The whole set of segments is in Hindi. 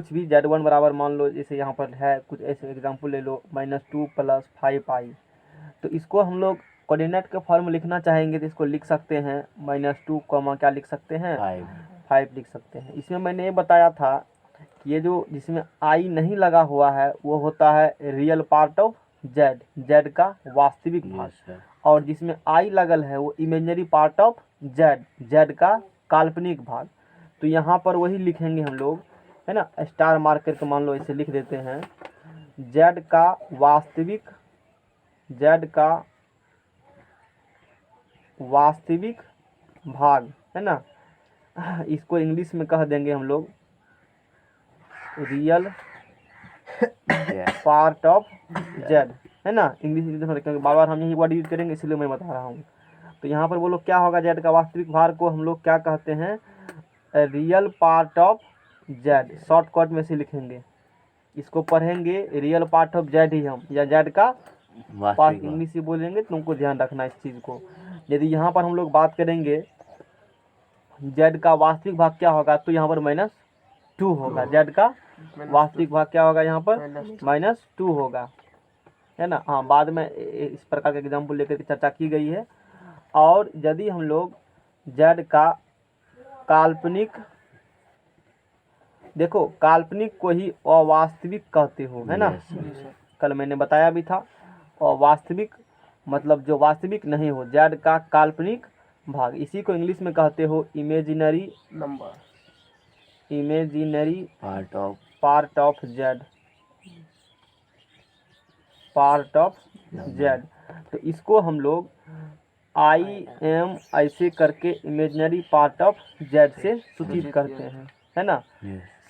कुछ भी Z1 बराबर मान लो, जैसे यहाँ पर है कुछ ऐसे एग्जाम्पल ले लो, -2 + 5i। तो इसको हम लोग कोऑर्डिनेट के फॉर्म में लिखना चाहेंगे तो इसको लिख सकते हैं -2 क्या लिख सकते हैं 5 लिख सकते हैं। इसमें मैंने ये बताया था कि ये जो जिसमें i नहीं लगा हुआ है वो होता है रियल पार्ट ऑफ z का वास्तविक भाग, और जिसमें i लगल है वो इमेजिनरी पार्ट ऑफ z का काल्पनिक भाग। तो यहाँ पर वही लिखेंगे हम लोग, है ना, स्टार मार्क करके मान लो ऐसे लिख देते हैं, z का वास्तविक भाग, है ना। इसको इंग्लिश में कह देंगे हम लोग रियल पार्ट ऑफ z, है ना। इंग्लिश में बार बार हम यही वर्ड यूज करेंगे इसलिए मैं बता रहा हूँ। तो यहाँ पर बोलो क्या होगा, z का वास्तविक भाग को हम लोग क्या कहते हैं, real part of z। Shortcut में से लिखेंगे, इसको पढ़ेंगे रियल पार्ट ऑफ z ही हम, या z का पार्ट इंग्लिश ही बोलेंगे। तुमको ध्यान रखना इस चीज़ को। यदि यहाँ पर हम लोग बात करेंगे z का वास्तविक भाग क्या होगा, तो यहाँ पर -2 होगा। z का वास्तविक भाग क्या होगा, यहाँ पर -2 होगा, है ना। हाँ, बाद में इस प्रकार का एग्जाम्पल लेकर के चर्चा की गई है। और यदि हम लोग z का काल्पनिक, देखो काल्पनिक को ही अवास्तविक कहते हो, है ना। कल मैंने बताया भी था, अवास्तविक मतलब जो वास्तविक नहीं हो, z का काल्पनिक भाग, इसी को इंग्लिश में कहते हो इमेजिनरी पार्ट ऑफ z। तो इसको हम लोग आई एम ऐसे करके इमेजिनरी पार्ट ऑफ z से सूचित करते हैं, है ना,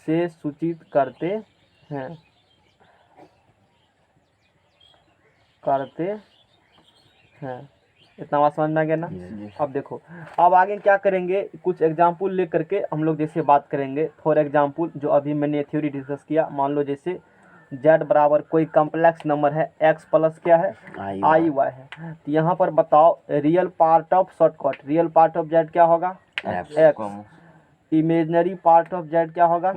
से सूचित करते हैं इतना बात समझ में आ गया ना। अब देखो, अब आगे क्या करेंगे, कुछ एग्जाम्पल ले करके हम लोग जैसे बात करेंगे। फॉर एग्जाम्पल जो अभी मैंने थ्योरी डिस्कस किया, मान लो जैसे z बराबर कोई कॉम्प्लेक्स नंबर है, x प्लस क्या है i y है। तो यहाँ पर बताओ real part of, shortcut, real part of z क्या होगा x, imaginary part of z क्या होगा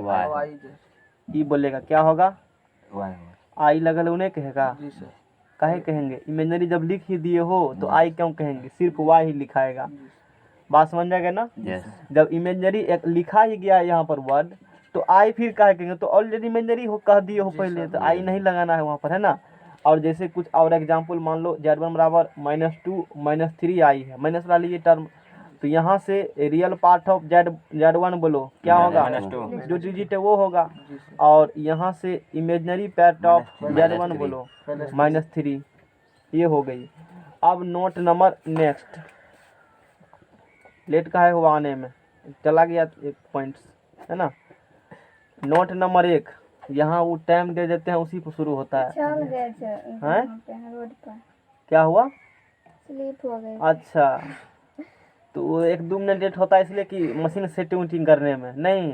y बोलेगा क्या होगा i लगल उन्हें कहेगा, काहे कहेंगे, इमेजिनरी जब लिख ही दिए हो तो आई क्यों कहेंगे, सिर्फ वाई ही लिखाएगा। बात समझ जाएगा ना। जब इमेजिनरी एक लिखा ही गया है यहाँ पर वर्ड, तो आई फिर काहे कहेंगे, तो ऑलरेडी इमेजिनरी हो कह दिए हो पहले, तो आई नहीं लगाना है वहाँ पर, है ना। और जैसे कुछ और एग्जाम्पल मान लो z1 बराबर -2 -3 आई है, माइनस वाली ये टर्म, तो यहाँ से रियल पार्ट ऑफ z1 बोलो क्या होगा, जो डिजिट है वो होगा, और यहाँ से इमेजिनरी पार्ट ऑफ z1 बोलो -3, ये हो गई। अब नोट नंबर नेक्स्ट, लेट का है हुआ आने में, चला गया एक पॉइंट्स, है ना। नोट नंबर 1, यहाँ वो टाइम दे देते हैं उसी पर शुरू होता है, रोड पर क्या हुआ, स्लिप हो गई। अच्छा, तो वो 1-2 मिनट लेट होता है इसलिए कि मशीन सेटिंग करने में नहीं,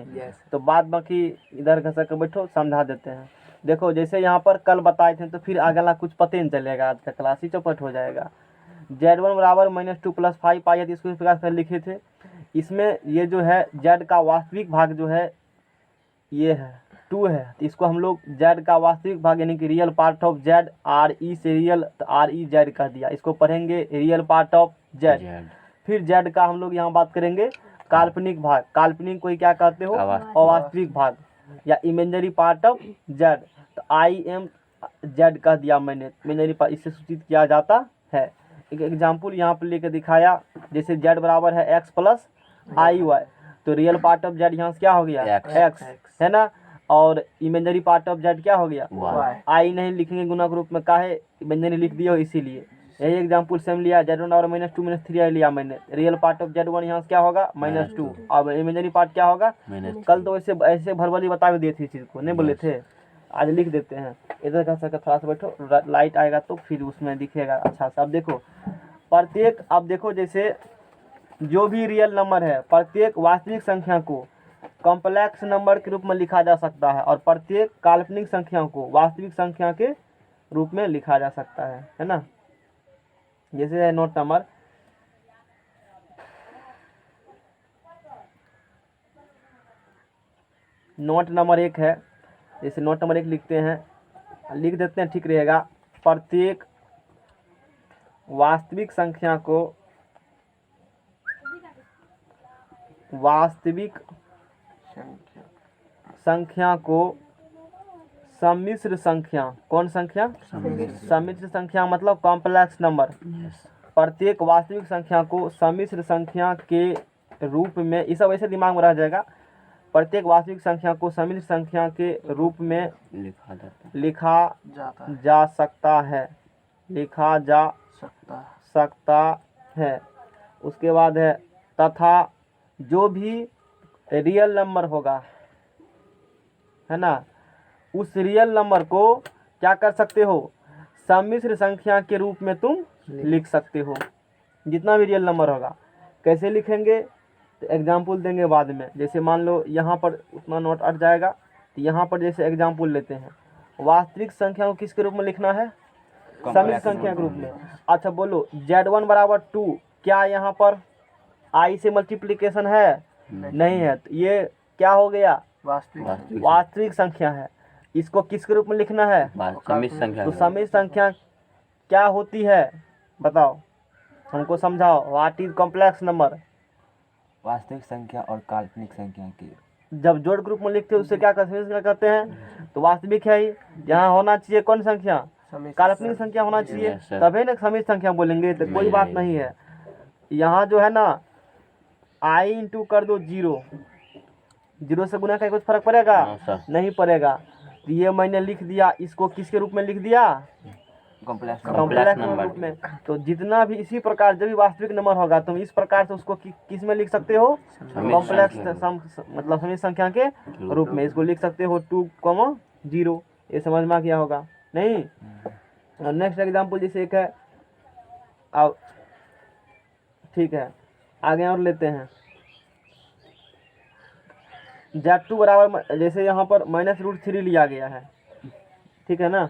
तो बाद बाकी इधर घसा के बैठो, समझा देते हैं। देखो जैसे यहाँ पर कल बताए थे, तो फिर अगला कुछ पता नहीं चलेगा, आज का क्लास ही चौपट हो जाएगा। z1 बराबर -2 + 5 पाई, तो इसको इस प्रकार से लिखे थे। इसमें ये जो है z का वास्तविक भाग जो है ये है 2 है, तो इसको हम लोग z का वास्तविक भाग यानी कि real part of z, R E से रियल, तो आर ई z कह दिया, इसको पढ़ेंगे रियल पार्ट ऑफ z। फिर z का हम लोग यहाँ बात करेंगे काल्पनिक भाग, काल्पनिक को क्या कहते हो, अवास्तविक भाग या इमेजिनरी पार्ट ऑफ z। तो आई एम z कह दिया मैंने, इमेजिनरी पार्ट इससे सूचित किया जाता है। एक एग्जाम्पल यहाँ पर लेकर दिखाया, जैसे z बराबर है x प्लस आई वाई, तो रियल पार्ट ऑफ z यहाँ से क्या हो गया x, है ना, और इमेजिनरी पार्ट ऑफ z क्या हो गया आई नहीं लिखेंगे गुना के रूप में, काहे इमेजिनरी लिख दिया हो इसीलिए। यही एग्जाम्पल सेम लिया, z1 और -2 -3 लिया मैंने, रियल पार्ट ऑफ z1 यहाँ से क्या होगा -2, अब इमेजिनरी पार्ट क्या होगा, कल तो ऐसे ऐसे भरवली बता भी दी थी चीज़ को, नहीं बोले थे, आज लिख देते हैं। इधर का सर थोड़ा सा बैठो, लाइट आएगा तो फिर उसमें दिखेगा अच्छा सा। अब देखो प्रत्येक, अब देखो जैसे जो भी रियल नंबर है, प्रत्येक वास्तविक संख्या को कॉम्प्लेक्स नंबर के रूप में लिखा जा सकता है, और प्रत्येक काल्पनिक संख्या को वास्तविक संख्या के रूप में लिखा जा सकता है ना। जैसे है नोट नंबर, नोट नंबर 1 है, जैसे नोट नंबर 1 लिखते हैं, लिख देते हैं, ठीक रहेगा। प्रत्येक वास्तविक संख्या को सम्मिश्र संख्या, कौन संख्या? सम्मिश्र संख्या मतलब कॉम्प्लेक्स नंबर। प्रत्येक वास्तविक संख्या को सम्मिश्र संख्या के रूप में, ये सब ऐसे दिमाग में रह जाएगा। प्रत्येक वास्तविक संख्या को सम्मिश्र संख्या के रूप में लिखा जा सकता है, लिखा जा सकता है। उसके बाद है तथा जो भी रियल नंबर होगा, है ना, उस रियल नंबर को क्या कर सकते हो? सम्मिश्र संख्या के रूप में तुम लिख सकते हो। जितना भी रियल नंबर होगा कैसे लिखेंगे तो एग्जाम्पल देंगे बाद में। जैसे मान लो यहाँ पर उतना नोट अट जाएगा, तो यहाँ पर जैसे एग्जाम्पल लेते हैं, वास्तविक संख्या को किसके रूप में लिखना है? सम्मिश्र संख्या के रूप में। अच्छा बोलो, Z1 बराबर 2, क्या यहाँ पर I से मल्टीप्लिकेशन है? नहीं है, तो ये क्या हो गया? वास्तविक संख्या है। इसको किसके रूप में लिखना है? सम्मिश्र संख्या। तो सम्मिश्र संख्या क्या होती है बताओ, हमको समझाओ। What is complex number? वास्तविक संख्या और काल्पनिक संख्या की जब जोड़ ग्रुप में लिखते हैं उससे क्या कहते हैं? तो वास्तविक है ही, यहाँ होना चाहिए कौन संख्या? काल्पनिक संख्या होना चाहिए, तभी ना सम्मिश्र संख्या बोलेंगे। तो कोई बात नहीं है। यहाँ जो है ना, I इंटू कर दो 0, 0 से गुना का कुछ फर्क पड़ेगा? नहीं पड़ेगा। तो ये मैंने लिख दिया, इसको किसके रूप में लिख दिया? कॉम्प्लेक्स नंबर रूप में। तो जितना भी इसी प्रकार जब भी वास्तविक नंबर होगा तुम इस प्रकार से उसको किस में लिख सकते हो? कॉम्प्लेक्स मतलब सम्मिश्र संख्या के रूप में इसको लिख सकते हो 2,0। ये समझ में आ गया होगा नहीं? और नेक्स्ट एग्जांपल जैसे एक है, अब ठीक है आगे और लेते हैं। Z2 बराबर, जैसे यहाँ पर -√3 लिया गया है, ठीक है ना।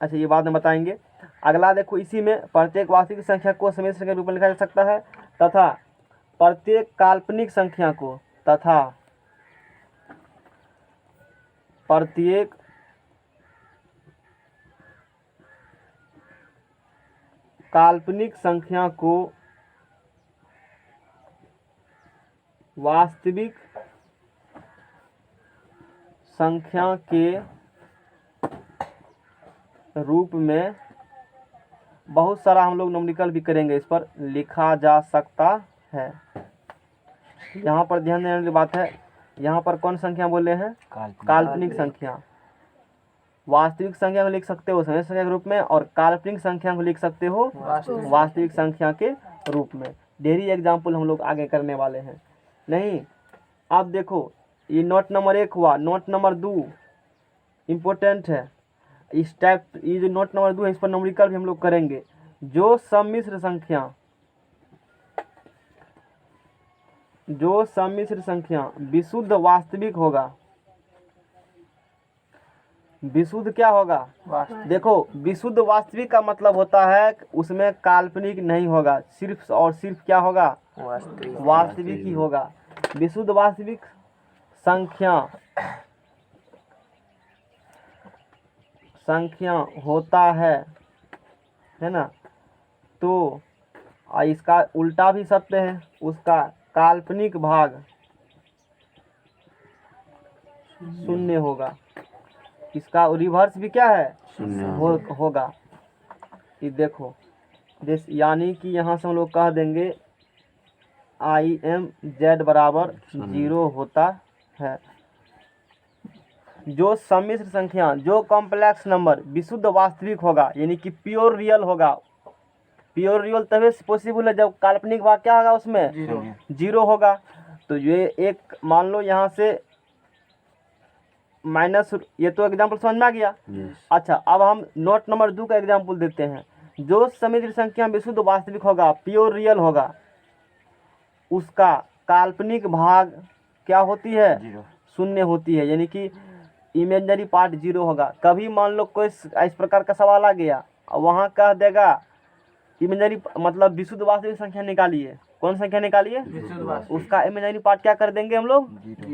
अच्छा ये बाद में बताएंगे। अगला देखो, इसी में प्रत्येक वास्तविक संख्या को सम्मिश्र संख्या के रूप में लिखा जा सकता है तथा प्रत्येक काल्पनिक संख्या को वास्तविक संख्या के रूप में, बहुत सारा हम लोग न्यूमेरिकल भी करेंगे, इस पर लिखा जा सकता है। यहाँ पर ध्यान देने वाली बात है, यहाँ पर कौन संख्या बोले हैं? काल्पनिक संख्या। वास्तविक संख्या को लिख सकते हो सम्मिश्र संख्या के रूप में, और काल्पनिक संख्या को लिख सकते हो वास्तविक संख्या के रूप में। ढेरी एग्जाम्पल हम लोग आगे करने वाले हैं नहीं। अब देखो, ये नोट नंबर 1 हुआ। नोट नंबर 2 इम्पोर्टेंट है। इस टाइप, ये जो नोट नंबर 2 है इस पर न्यूमेरिकल भी हम लोग करेंगे। जो सम्मिश्र संख्या विशुद्ध वास्तविक होगा, विशुद्ध क्या होगा? देखो, विशुद्ध वास्तविक का मतलब होता है उसमें काल्पनिक नहीं होगा, सिर्फ और सिर्फ क्या होगा? वास्तविक ही होगा। विशुद्ध वास्तविक संख्या होता है ना। तो इसका उल्टा भी सत्य है, उसका काल्पनिक भाग शून्य होगा। इसका रिवर्स भी क्या है? होगा। ये देखो, यानी कि यहाँ से हम लोग कह देंगे IMZ बराबर 0 होता है। जो सम्मिश्र संख्या, जो कॉम्प्लेक्स नंबर विशुद्ध वास्तविक होगा, यानी कि प्योर रियल होगा। प्योर रियल तभी पॉसिबल है जब काल्पनिक भाग क्या होगा? उसमें 0 होगा। तो ये एक मान लो यहाँ से माइनस, ये तो एग्जाम्पल समझ में आ गया। अच्छा, अब हम नोट नंबर 2 का एग्जाम्पल देते हैं। जो सम्मिश्र संख्या विशुद्ध वास्तविक होगा, प्योर रियल होगा, उसका काल्पनिक भाग क्या होती है? शून्य होती है, यानी कि इमेजिनरी पार्ट 0 होगा। कभी मान लो कोई इस प्रकार का सवाल आ गया, वहाँ कह देगा इमेजिनरी मतलब विशुद्ध वास्तविक संख्या निकालिए, कौन संख्या निकालिए, उसका इमेजिनरी पार्ट क्या कर देंगे हम लोग,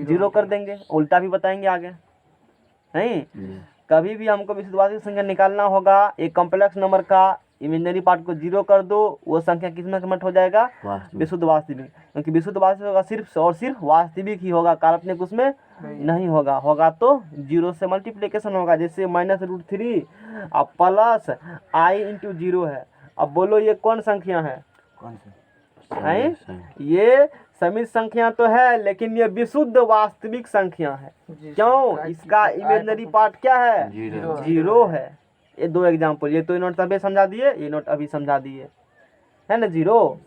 जीरो कर देंगे। उल्टा भी बताएंगे आगे। नहीं, कभी भी हमको विशुद्ध वास्तविक संख्या निकालना होगा, एक कॉम्प्लेक्स नंबर का इमेजिनरी पार्ट को जीरो कर दो, वो संख्या किस में कन्वर्ट हो जाएगा, विशुद्ध वास्तविक। क्योंकि विशुद्ध वास्तविक होगा सिर्फ और सिर्फ वास्तविक ही होगा, काल्पनिक उसमें नहीं होगा। होगा तो जीरो से मल्टीप्लिकेशन होगा, जैसे -√3 अब प्लस आई इंटू जीरो है। अब बोलो ये कौन संख्या है, कौन सा? हैं? ये समित संख्या तो है, लेकिन ये विशुद्ध वास्तविक संख्या है। क्यों, इसका इमेजिनरी पार्ट क्या है, जीरो है। ये दो एग्जाम्पल, ये तो नोट तभी समझा दिए, ये नोट अभी समझा दिए, है ना। जीरो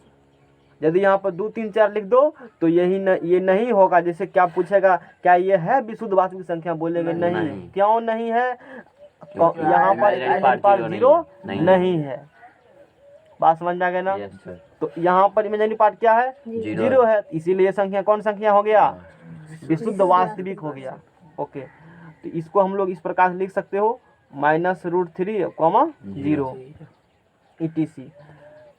यदि यहाँ पर 2 3 4 लिख दो तो ये नहीं होगा। जैसे क्या पूछेगा, क्या ये है विशुद्ध वास्तविक संख्या, बोलेंगे नहीं। क्यों नहीं है, यहाँ पर इमेजिनरी पार्ट जीरो नहीं है। बात समझ में आ गया ना। तो यहाँ पर इमेजिनरी पार्ट क्या है, जीरो है, इसीलिए संख्या कौन संख्या हो गया, विशुद्ध वास्तविक हो गया। ओके, तो इसको हम लोग इस प्रकार से लिख सकते हो, -√3, 0 ETC।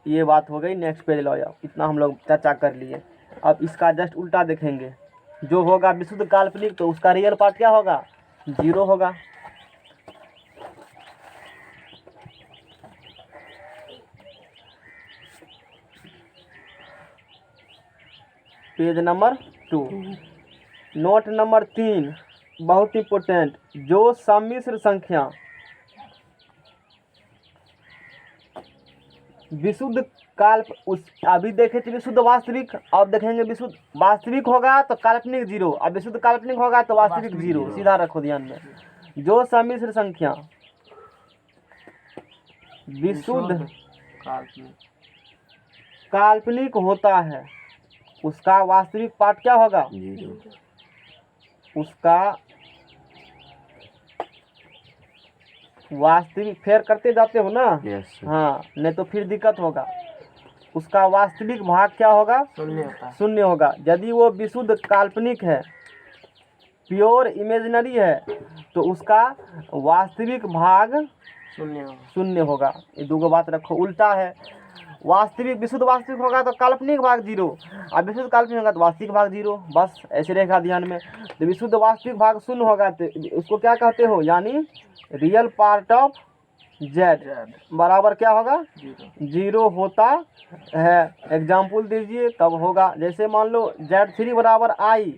ये बात हो गई। नेक्स्ट पेज लो जाओ, इतना हम लोग चर्चा कर लिए। अब इसका जस्ट उल्टा देखेंगे, जो होगा विशुद्ध काल्पनिक तो उसका रियल पार्ट क्या होगा, जीरो होगा। पेज नंबर 2, नोट नंबर 3 बहुत इंपोर्टेंट। जो सम्मिश्र संख्या विशुद्ध उस अभी देखे थे विशुद्ध वास्तविक, अब देखेंगे विशुद्ध वास्तविक होगा तो काल्पनिक जीरो, अब विशुद्ध काल्पनिक होगा तो वास्तविक जीरो। सीधा रखो ध्यान में, जो सम्मिश्र संख्या विशुद्ध काल्पनिक होता है उसका वास्तविक पार्ट क्या होगा, उसका वास्तविक फेर करते जाते हो ना, हाँ, नहीं तो फिर दिक्कत होगा। उसका वास्तविक भाग क्या होगा, शून्य होगा। यदि वो विशुद्ध काल्पनिक है, प्योर इमेजिनरी है, तो उसका वास्तविक भाग शून्य होगा। ये दो बात रखो। उल्टा है, वास्तविक विशुद्ध वास्तविक होगा तो काल्पनिक भाग जीरो, और विशुद्ध काल्पनिक होगा तो वास्तविक भाग जीरो। बस ऐसे रहेगा ध्यान में। तो विशुद्ध वास्तविक भाग शून्य होगा तो उसको क्या कहते हो, यानी रियल पार्ट ऑफ जेड बराबर क्या होगा, जीरो होता है। एग्जाम्पल दीजिए तब होगा। जैसे मान लो Z3 बराबर आई,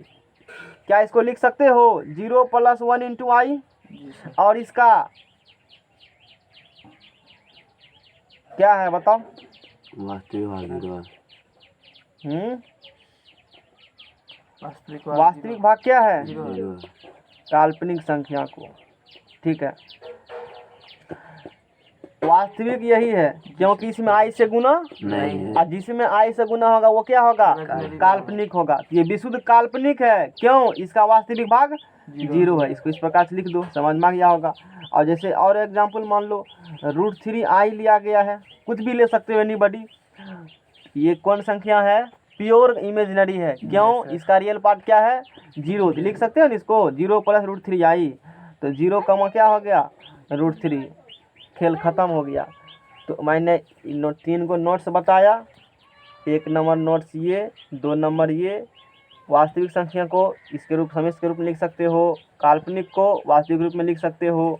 क्या इसको लिख सकते हो 0 + 1 इंटू आई, और इसका क्या है बताओ, वास्तविक भाग जीरो। वास्तविक भाग क्या है, जीरो। काल्पनिक संख्या को। ठीक है, वास्तविक यही है, क्योंकि इसमें आई से गुना नहीं है, और जिसमें आई से गुना होगा वो क्या होगा, काल्पनिक होगा। ये विशुद्ध काल्पनिक है, क्यों, इसका वास्तविक भाग जीरो है। इसको इस प्रकार से लिख दो, समझ में आ गया होगा। और जैसे और एग्जांपल मान लो √3 आई लिया गया है, कुछ भी ले सकते हो एनीबॉडी। ये कौन संख्या है, प्योर इमेजिनरी है, क्यों, इसका रियल पार्ट क्या है, जीरो। लिख सकते हो ना इसको, 0 + √3 आई, तो 0 कमा क्या हो गया, √3। खेल ख़त्म हो गया। तो मैंने 3 को नोट्स बताया। 1 नंबर नोट्स ये, 2 नंबर ये। वास्तविक संख्या को इसके रूप समिश्र के रूप में लिख सकते हो, काल्पनिक को वास्तविक रूप में लिख सकते हो।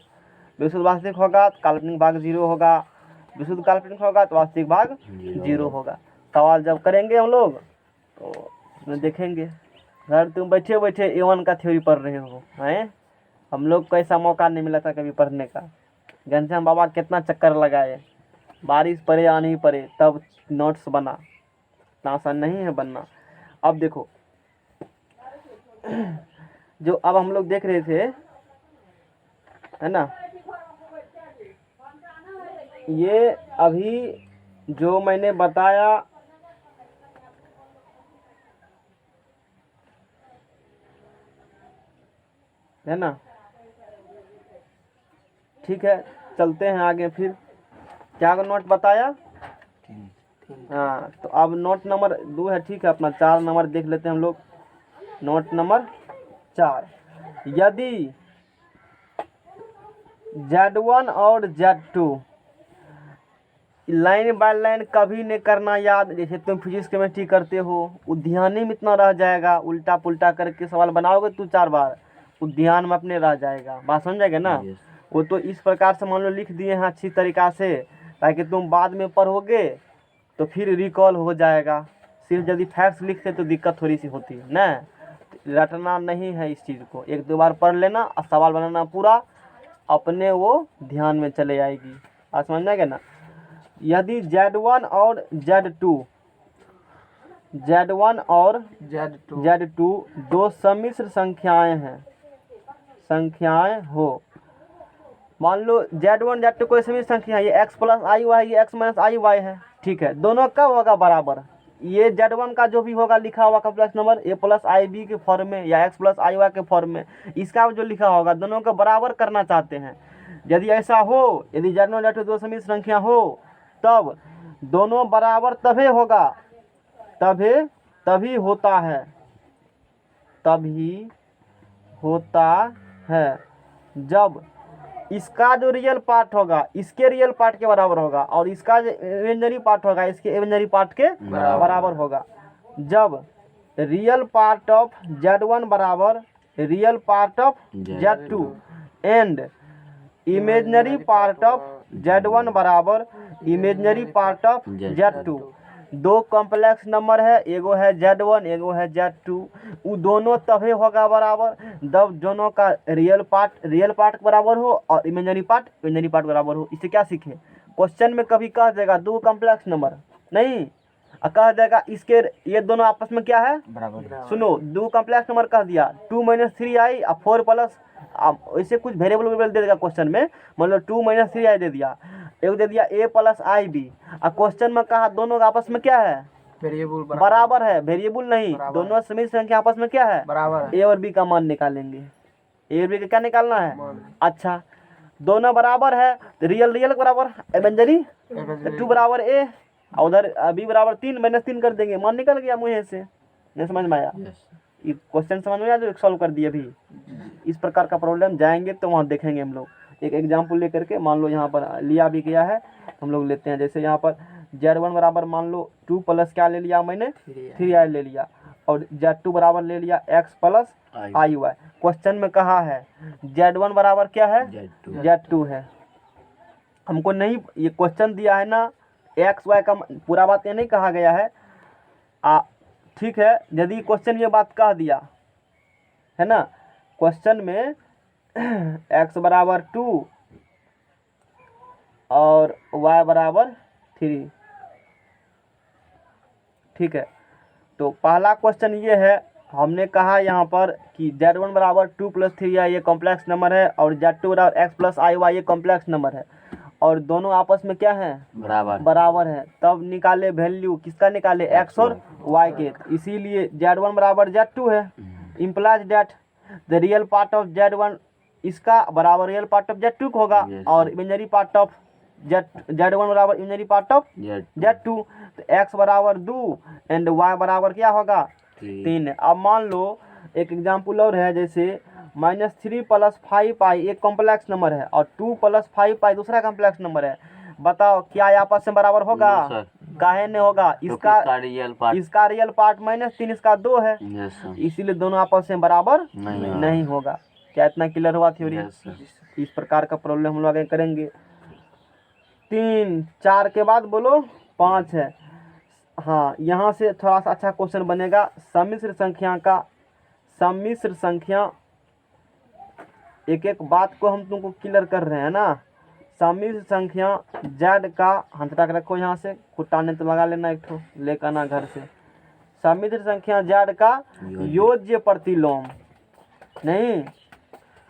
विशुद्ध वास्तविक होगा तो काल्पनिक भाग जीरो होगा, विशुद्ध काल्पनिक होगा तो वास्तविक भाग जीरो होगा। सवाल जब करेंगे हम लोग तो देखेंगे। घर तुम बैठे बैठे A1 का थ्योरी पढ़ रहे हो, हैं। हम लोग को ऐसा मौका नहीं मिला था कभी पढ़ने का। घनश्याम बाबा कितना चक्कर लगाए, बारिश पड़े या नहीं पड़े तब नोट्स बना। इतना आसान नहीं है बनना। अब देखो, जो अब हम लोग देख रहे थे, है ना, ये अभी जो मैंने बताया, है ना, ठीक है। चलते हैं आगे। फिर क्या नोट बताया, हाँ, तो अब नोट नंबर 2 है, ठीक है। अपना 4 नंबर देख लेते हैं हम लोग। नोट नंबर 4, यदि Z1 और Z2 लाइन बाय लाइन कभी नहीं करना याद, जैसे तुम फिजिक्स केमिस्ट्री करते हो वो ध्यान में इतना रह जाएगा, उल्टा पुल्टा करके सवाल बनाओगे तू 4 बार, वो ध्यान में अपने रह जाएगा, बात समझेगा ना। वो तो इस प्रकार से मान लो लिख दिए हैं अच्छी तरीक़ा से, ताकि तुम बाद में पढ़ोगे तो फिर रिकॉल हो जाएगा। सिर्फ यदि फैक्ट्स लिखते तो दिक्कत थोड़ी सी होती है ना, रटना नहीं है इस चीज़ को, 1-2 बार पढ़ लेना और सवाल बनाना पूरा, अपने वो ध्यान में चले आएगी। आप समझ में ना। यदि Z1 और Z2 और Z2 दो सम्मिश्र संख्याएं हो, मान लो Z1 Z2 कोई सम्मिश्र संख्या है, ये x प्लस आई वाई, ये x माइनस आई वाई है, ठीक है। दोनों कब होगा बराबर, ये Z1 का जो भी होगा लिखा हुआ complex number a plus I b के फॉर्म में या x प्लस आई वाई के फॉर्म में, इसका जो लिखा होगा दोनों को बराबर करना चाहते हैं। यदि ऐसा हो, यदि Z1 Z2 दो सम्मिश्र संख्या हो, तब दोनों बराबर तभी होगा, तभी होता है जब इसका जो रियल पार्ट होगा इसके रियल पार्ट के बराबर होगा, और इसका जो इमेजिनरी पार्ट होगा इसके इमेजिनरी पार्ट के बराबर होगा। जब रियल पार्ट ऑफ Z1 बराबर real part of Z2 and imaginary part of Z1 बराबर इमेजिनरी पार्ट ऑफ Z2, दो कॉम्प्लेक्स नंबर है, एगो है Z1 एगो है Z2, वो दोनों तभी होगा बराबर जब दोनों का रियल पार्ट बराबर हो और इमेजिनरी पार्ट बराबर हो। इससे क्या सीखे, क्वेश्चन में कभी कह देगा दो कॉम्प्लेक्स नंबर नहीं, कह देगा इसके ये दोनों आपस में क्या है बराबर। सुनो, दो कॉम्प्लेक्स नंबर कह दिया 2 - 3i और 4 प्लस, ऐसे कुछ वेरिएबल दे देगा क्वेश्चन में, मतलब 2 - 3i दे दिया, एक दे दिया a प्लस आई बी, और क्वेश्चन में कहा दोनों का आपस में क्या है वेरिएबल बराबर है, वेरिएबल नहीं, दोनों सम्मिश्र संख्या आपस में क्या है बराबर, a और b का मान निकालेंगे, a और b का क्या निकालना है। अच्छा, दोनों बराबर है तो रियल बराबर, इमेजिनरी 2 बराबर a, उधर b बराबर 3 - 3 कर देंगे, मान निकल गया मुँह से। नहीं समझ में आया, ये क्वेश्चन समझ में आया जो सॉल्व कर दिए अभी। इस प्रकार का प्रॉब्लम जाएंगे तो वहाँ देखेंगे हम लोग, एक एग्जाम्पल लेकर के, मान लो यहाँ पर लिया भी गया है, हम लोग लेते हैं। जैसे यहाँ पर Z1 बराबर मान लो 2 प्लस क्या ले लिया मैंने 3i ले लिया, और Z2 बराबर ले लिया x plus i Y. Question में कहा है Z1 बराबर क्या है Z2 है, हमको नहीं ये क्वेश्चन दिया है ना, एक्स वाई का पूरा बात ये नहीं कहा गया है, ठीक है। यदि क्वेश्चन ये बात कह दिया है ना, क्वेश्चन में x बराबर 2 और y बराबर 3, ठीक है। तो पहला क्वेश्चन ये है, हमने कहा यहाँ पर कि Z1 बराबर 2 + 3i ये कॉम्प्लेक्स नंबर है, और Z2 बराबर x प्लस आई वाई ये कॉम्प्लेक्स नंबर है, और दोनों आपस में क्या है बराबर है। तब निकाले वैल्यू, किसका निकाले x और y के, इसीलिए Z1 बराबर Z2 है, implies that the real part of Z1 इसका बराबर रियल पार्ट ऑफ Z2 को होगा, और इमेजिनरी पार्ट ऑफ Z1 बराबर इमेजिनरी पार्ट ऑफ Z2, तो x बराबर 2 एंड y बराबर क्या होगा 3। अब मान लो एक एग्जाम्पल और है, जैसे -3 + 5i एक कॉम्प्लेक्स नंबर है, और 2 + 5i दूसरा कॉम्प्लेक्स नंबर है। बताओ क्या ये आपस में बराबर होगा, काहे नहीं होगा, इसका रियल पार्ट -3 इसका 2 है, इसीलिए दोनों आपस में बराबर नहीं होगा। क्या इतना क्लियर हुआ थ्योरी। इस प्रकार का प्रॉब्लम हम लोग आगे करेंगे। 3 4 के बाद बोलो 5 है। हाँ, यहाँ से थोड़ा सा अच्छा क्वेश्चन बनेगा। सम्मिश्र संख्या एक एक बात को हम तुमको क्लियर कर रहे हैं ना। सम्मिश्र संख्या Z का हंसटा रखो, यहाँ से कुटाने तो लगा लेना, एक ठो लेकर आना घर से। सम्मिश्र संख्या Z का योज्य प्रतिलोम नहीं।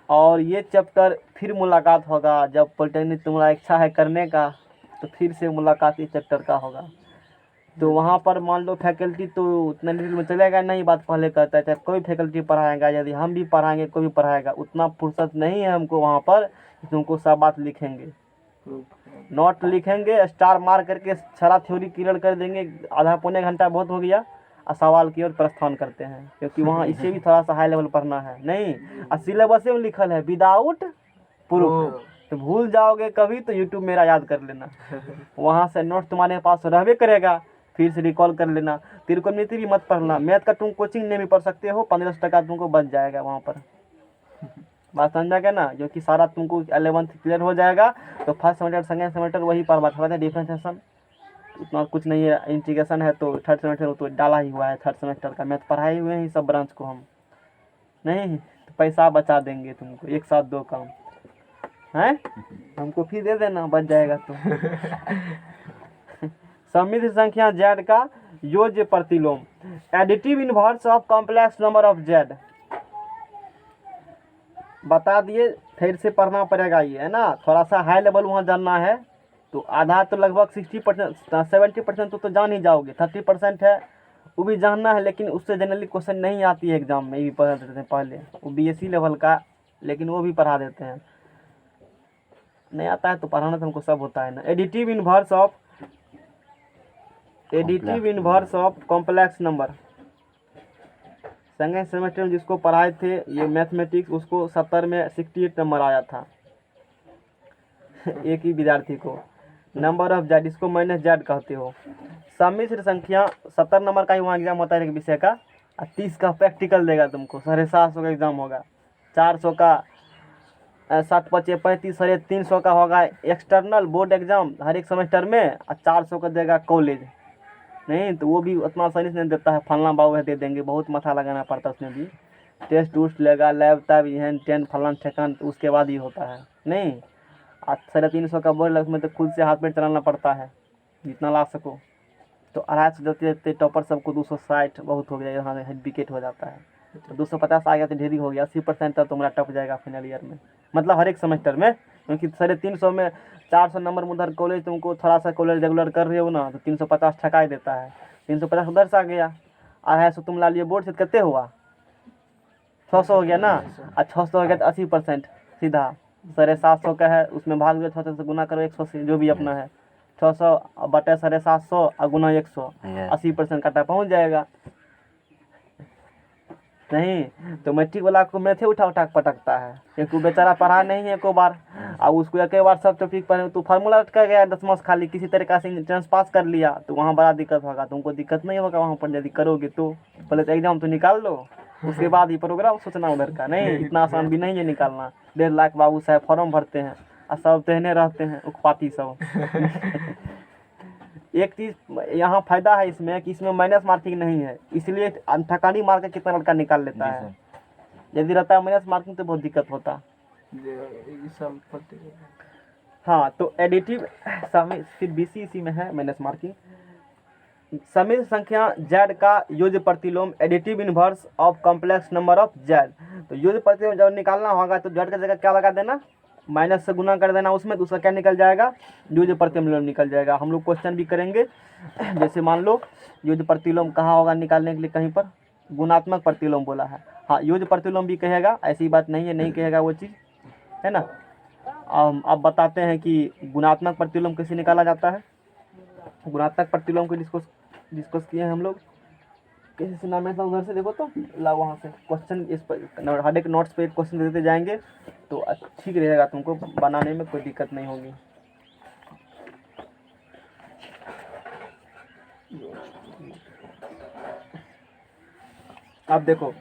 और ये चैप्टर फिर मुलाकात होगा जब पॉलिटेक्निक तुम्हारा इच्छा है करने का, तो फिर से मुलाकात इस चैप्टर का होगा। तो वहाँ पर मान लो फैकल्टी तो उतना डिटेल में चलेगा नहीं, बात पहले कहता है, चाहे कोई फैकल्टी पढ़ाएगा, यदि हम भी पढ़ाएंगे कोई भी पढ़ाएगा, उतना फुर्सत नहीं है हमको वहाँ पर। तुमको सब बात लिखेंगे, नोट लिखेंगे, स्टार मार करके सारा थ्योरी क्लियर कर देंगे। आधा पौने घंटा बहुत हो गया, और सवाल की ओर प्रस्थान करते हैं, क्योंकि वहाँ इसे भी थोड़ा सा हाई लेवल पढ़ना है नहीं। और सिलेबस में लिखल है विदाउट प्रूफ, तो भूल जाओगे कभी तो यूट्यूब मेरा याद कर लेना, वहाँ से नोट तुम्हारे पास रहबे करेगा, फिर से रिकॉल कर लेना। त्रिकोणमिति भी मत पढ़ना, मैथ का तुम कोचिंग नहीं भी पढ़ सकते हो, 1500 टका तुमको बच जाएगा वहाँ पर। बात समझा गया ना, जो कि सारा तुमको 11th क्लियर हो जाएगा तो फर्स्ट सेमेस्टर सेकेंड सेमेस्टर वही पढ़ थोड़ा सा डिफ्रेंशिएशन उतना कुछ नहीं है, इंटीग्रेशन है तो थर्ड सेमेस्टर तो डाला ही हुआ है, थर्ड सेमेस्टर का मैथ पढ़ाए हुए हैं सब ब्रांच को हम। नहीं तो पैसा बचा देंगे तुमको, एक साथ दो काम है, हमको फी दे देना बच जाएगा तो। सममित संख्या z का योज्य प्रतिलोम, additive inverse of complex number of z बता दिए, फिर से पढ़ना पड़ेगा ये है ना, थोड़ा सा हाई लेवल वहाँ जानना है। तो आधा तो लगभग 60% 70% तो जान ही जाओगे, 30% है वो भी जानना है, लेकिन उससे जनरली क्वेश्चन नहीं आती है एग्जाम में, ये भी पढ़ा देते हैं पहले, वो BSc लेवल का, लेकिन वो भी पढ़ा देते हैं। नहीं आता है तो पढ़ाना तो हमको सब होता है ना। Additive inverse of complex number, second semester में जिसको पढ़ाए थे ये मैथमेटिक्स, उसको 70 में 68 नंबर आया था एक ही विद्यार्थी को। नंबर ऑफ जेड, इसको माइनस जेड कहते हो। सम्मिश्र संख्या 70 नंबर का ही वहाँ एग्जाम होता है एक विषय का, और 30 का प्रैक्टिकल देगा तुमको, 750 का एग्जाम होगा, 400 का 7 × 5 = 35, 350 का होगा एक्सटर्नल बोर्ड एग्जाम हर एक सेमेस्टर में, और 400 का देगा कॉलेज। नहीं तो वो भी उतना आसानी से नहीं देता है, फलना बाबू है दे देंगे, बहुत माथा लगाना पड़ता है उसमें भी, टेस्ट उस्ट लेगा, लैब तब यह 10 फलान ठेकान, तो उसके बाद ही होता है। नहीं 350 का बोर्ड उसमें तो खुद से हाथ पैर चलाना पड़ता है जितना ला सको। तो 250 देते देते टॉपर सबको 260 बहुत हो गया, यहाँ विकेट हो जाता है। तो 250 आ गया तो ढेरी हो गया, 80% तक तुम्हारा टप जाएगा फाइनल ईयर में, मतलब हर एक सेमेस्टर में। क्योंकि 350 में 400 नंबर में उधर कॉलेज तुमको थोड़ा सा कॉलेज रेगुलर कर रहे हो ना, तो 350 ठका ही देता है, 350 उधर से आ गया, 250 तुम ला लिए बोर्ड से, कितने हुआ 600 हो गया ना, और 600 हो गया तो 80% सीधा 750 का है, उसमें भाग दो 600 से गुना करो 100 से, जो भी अपना है 600 बटे 750 और गुना 100, 80% काटा पहुँच जाएगा। नहीं तो मैट्रिक वाला को मैथे उठा उठा पटकता है, क्योंकि बेचारा पढ़ा नहीं है एको बार, और उसको एक बार सब टॉपिक पढ़े तो फार्मूला अटका गया 10 मार्क्स खाली, किसी तरीका से एंट्रेंस पास कर लिया, तो वहाँ बड़ा दिक्कत होगा। तुमको दिक्कत नहीं होगा वहाँ पर यदि करोगे तो, पहले तो एग्जाम तो निकाल लो, उसके बाद ही प्रोग्राम सोचना उधर का। नहीं इतना आसान भी नहीं है निकालना, 1.5 लाख बाबू साहब फॉर्म भरते हैं और सब तहने रहते हैं उखपाती सब। एक चीज़ यहाँ फायदा है इसमें कि इसमें माइनस मार्किंग नहीं है, इसलिए ठकानी मार के कितना लड़का निकाल लेता है। यदि रहता है माइनस मार्किंग तो बहुत दिक्कत होता। हाँ तो एडिटिव फिर BC इसी में है माइनस मार्किंग। समित संख्या z का योज्य प्रतिलोम, additive inverse of complex number of z। तो योज्य प्रतिलोम जब निकालना होगा तो z का जगह क्या लगा देना, माइनस से गुना कर देना उसमें, तो उसका क्या निकल जाएगा, योज्य प्रतिलोम निकल जाएगा। हम लोग क्वेश्चन भी करेंगे, जैसे मान लो योज्य प्रतिलोम कहाँ होगा निकालने के लिए, कहीं पर गुणात्मक प्रतिलोम बोला है, हाँ योज्य प्रतिलोम भी कहेगा, ऐसी बात नहीं है नहीं कहेगा वो चीज़ है ना। अब बताते हैं कि गुणात्मक प्रतिलोम कैसे निकाला जाता है। गुणात्मक प्रतिलोम को डिस्कस किए हैं हम लोग, कैसे से नाम है उधर से देखो तो ला, वहाँ से क्वेश्चन इस पर हर एक नोट्स पे एक क्वेश्चन देते जाएंगे तो ठीक रहेगा, तुमको बनाने में कोई दिक्कत नहीं होगी। अब देखो,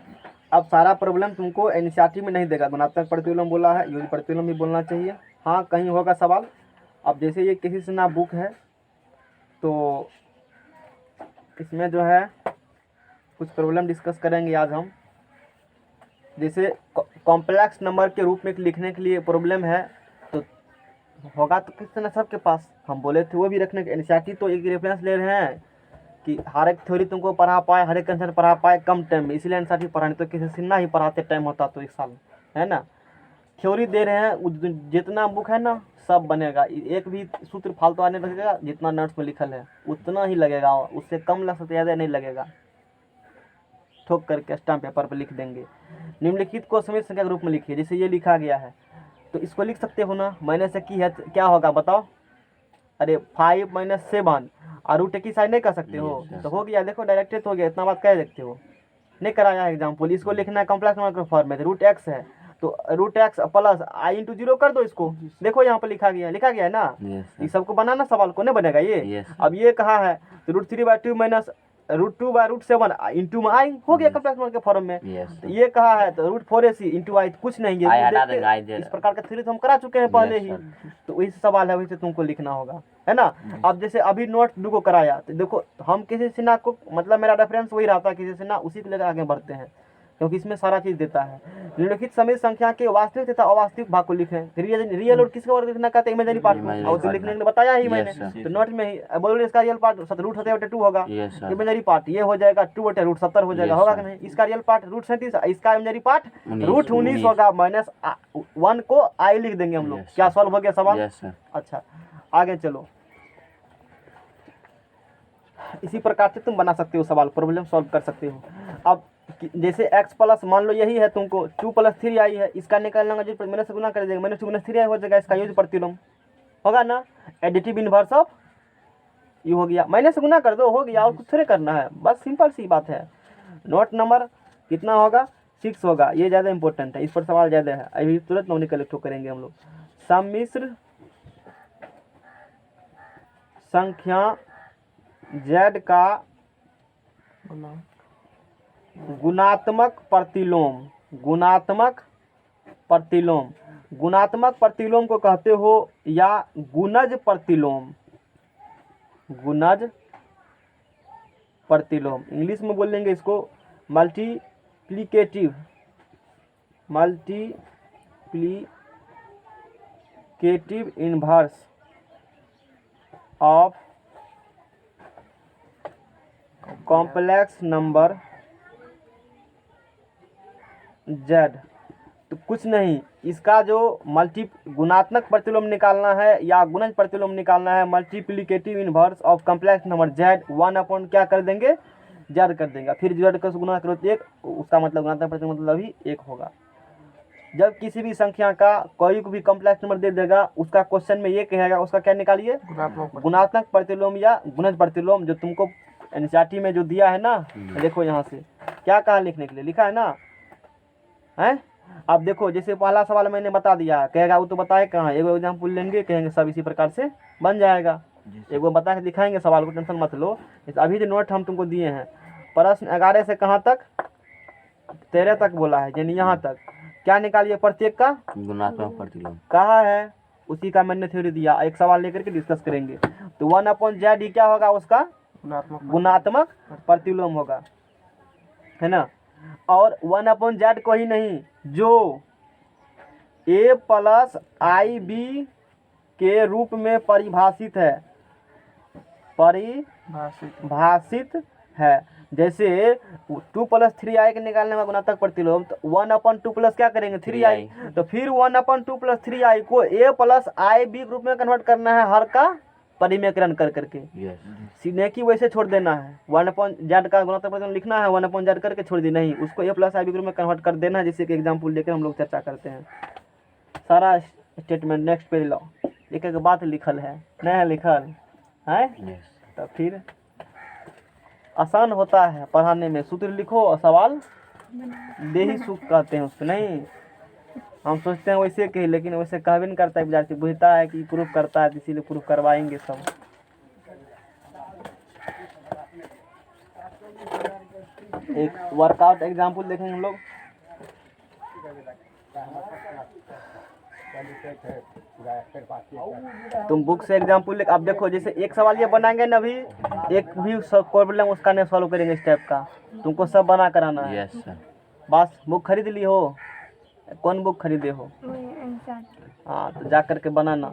अब सारा प्रॉब्लम तुमको एनसीईआरटी में नहीं देगा, गुणात्मक प्रतिलोम बोला है, योज्य प्रतिलोम भी बोलना चाहिए, हाँ कहीं होगा सवाल। अब जैसे ये किसी से ना बुक है तो इसमें जो है कुछ प्रॉब्लम डिस्कस करेंगे आज हम। जैसे कॉम्प्लेक्स नंबर के रूप में लिखने के लिए प्रॉब्लम है तो होगा तो किस तरह सबके पास, हम बोले थे वो भी रखने के। एनसीईआरटी तो एक रेफरेंस ले रहे हैं कि हर एक थ्योरी तुमको पढ़ा पाए, हर एक कंसेप्ट पढ़ा पाए कम टाइम में, इसलिए एनसीईआरटी पढ़ाने, तो किसी सिन्हा ही पढ़ाते टाइम होता तो 1 साल है ना। थ्योरी दे रहे हैं, जितना बुक है ना सब बनेगा, एक भी सूत्र फालतू आने लगेगा, जितना नोट्स में लिखल है उतना ही लगेगा, उससे कम लग सकता, ज़्यादा नहीं लगेगा, ठोक करके स्टाम्प पेपर पर लिख देंगे। निम्नलिखित को समित संख्या के रूप में लिखिए, जैसे ये लिखा गया है तो इसको लिख सकते हो ना, माइनस की है क्या होगा बताओ, अरे 5 - 7 और रूट की साइड नहीं कर सकते हो, तो हो गया, देखो डायरेक्ट हो गया, इतना बात कह सकते हो, नहीं कराया है एग्जाम्पल। इसको लिखना है कॉम्प्लेक्स नंबर के फॉर्म में, रूट x है तो रूट एक्स प्लस आई इंटू 0 कर दो इसको। देखो यहाँ पर लिखा गया है ना। यस ये सबको बनाना सवाल को नहीं बनेगा ये। यस अब ये कहा है तो √3/2 माइनस √2/√7 इंटू में आई हो गया कॉम्प्लेक्स नंबर के फॉर्म में। यस तो ये कहा है तो √4ac इंटू आई कुछ नहीं आई है, हटा देंगे, आई दे इस प्रकार का थ्योरी तो हम करा चुके हैं पहले Yes, ही। sir. तो वही सवाल है, वैसे तुमको लिखना होगा, है ना। अब जैसे अभी नोट 2 को कराया तो देखो हम किसी सिन्हा को, मतलब मेरा रेफरेंस वही रहता है किसी सिन्हा, उसी को लेकर आगे बढ़ते हैं क्योंकि इसमें सारा चीज देता है। निम्नलिखित समित संख्या के वास्तविक तथा अवास्तविक भाग को लिखें। रियल और किसका वर्ग लिखना कहते हैं, इमेजिनरी पार्ट को, Imaginary और तो part लिखने का। के लिए बताया ही Yes, मैंने। sir. तो नोट में ही बोलो इसका रियल पार्ट √2 होगा, यस सर इमेजिनरी पार्ट ये हो जाएगा 2 बटे √70 हो जाएगा, Yes, होगा sir. कि नहीं। इसका रियल पार्ट √37, इसका इमेजिनरी पार्ट 19 √19 होगा, माइनस 1 को आई लिख देंगे हम लोग। Yes, क्या sir. सॉल्व हो गया सवाल? यस सर अच्छा आगे चलो, इसी प्रकार से तुम बना सकते हो सवाल, प्रॉब्लम सॉल्व कर सकते हो। अब जैसे x प्लस मान लो यही है तुमको 2 + 3 आई है, इसका निकालना जो माइनस से गुना कर देंगे, -2 - 3 आई हो जाएगा, इसका यूज प्रतिलोम होगा ना, एडिटिव इनवर्स ऑफ यू हो गया, माइनस से गुना कर दो हो गया, और कुछ थोड़े करना है, बस सिंपल सी बात है। नोट नंबर कितना होगा 6 होगा, ये ज़्यादा इंपॉर्टेंट है, इस पर सवाल ज़्यादा है, अभी तुरंत नोनी कलेक्ट करेंगे हम लोग। सम्मिश्र संख्या z का गुणात्मक प्रतिलोम, गुणात्मक प्रतिलोम, गुणात्मक प्रतिलोम को कहते हो या गुणज प्रतिलोम, गुणज प्रतिलोम इंग्लिश में बोलेंगे इसको multiplicative inverse of complex number z। तो कुछ नहीं, इसका जो गुणात्मक प्रतिलोम निकालना है या गुणज प्रतिलोम निकालना है, multiplicative inverse of complex number z 1 क्या कर देंगे, z कर देंगे, फिर z का गुणा करो तो 1, उसका मतलब गुणात्मक प्रतिलोम मतलब ही 1 होगा। जब किसी भी संख्या का कोई भी कॉम्प्लेक्स नंबर दे देगा, उसका क्वेश्चन में ये कहेगा उसका क्या निकालिए, गुणात्मक प्रतिलोम या गुणज प्रतिलोम, जो तुमको एनसीईआरटी में जो दिया है ना, देखो यहाँ से क्या कहा लिखने के लिए लिखा है ना, है। अब देखो जैसे पहला सवाल मैंने बता दिया, कहेगा वो तो बताए कहाँ, एगो एग्जाम्पल लेंगे, कहेंगे सब इसी प्रकार से बन जाएगा, एगो बता के दिखाएंगे सवाल को, टेंशन मत लो। अभी जो नोट हम तुमको दिए हैं, प्रश्न 11 से कहाँ तक, 13 तक बोला है, यानी यहाँ तक क्या निकालिए प्रत्येक का गुणात्मक प्रतिलोम कहा है, उसी का मैंने थ्योरी दिया, एक सवाल लेकर के डिस्कस करेंगे। तो 1/z ही क्या होगा, उसका गुणात्मक प्रतिलोम होगा, है ना। और 1/z को ही नहीं, जो a + ib के रूप में परिभाषित है, परिभाषित है, जैसे 2 + 3i के निकालने में गुणात्मक प्रतिलोम, तो 1/2 प्लस क्या करेंगे 3i, तो फिर 1/2 + 3i को a + ib रूप में कन्वर्ट करना है, हर का परिमेयकरण कर करके, सीने की वैसे छोड़ देना है, 1/z का गुणात्मक प्रतिलोम लिखना है, 1/z करके छोड़ दी नहीं, उसको a + ib रूप में कन्वर्ट कर देना है, जैसे कि एग्जाम्पल लेकर हम लोग चर्चा करते हैं। सारा स्टेटमेंट नेक्स्ट पेज लो, एक एक बात लिखल है, नहीं है लिखल है, तो फिर आसान होता है पढ़ाने में, सूत्र लिखो और सवाल दे ही सुख कहते हैं उसको, नहीं हम सोचते हैं वैसे कही, लेकिन वैसे कह भी नहीं करता है विद्यार्थी, बुझता है कि प्रूफ करता है, इसीलिए प्रूफ करवाएंगे सब। एक वर्कआउट एग्जाम्पल देखेंगे हम लोग, तुम बुक से एग्जाम्पल लेकर, अब देखो जैसे एक सवाल ये बनाएंगे ना, अभी एक भी प्रॉब्लम उसका नहीं सॉल्व करेंगे इस टाइप का, तुमको सब बना कराना है। यस सर बस बुक खरीद ली हो, कौन बुक खरीदे हो, हाँ तो जा कर के बनाना,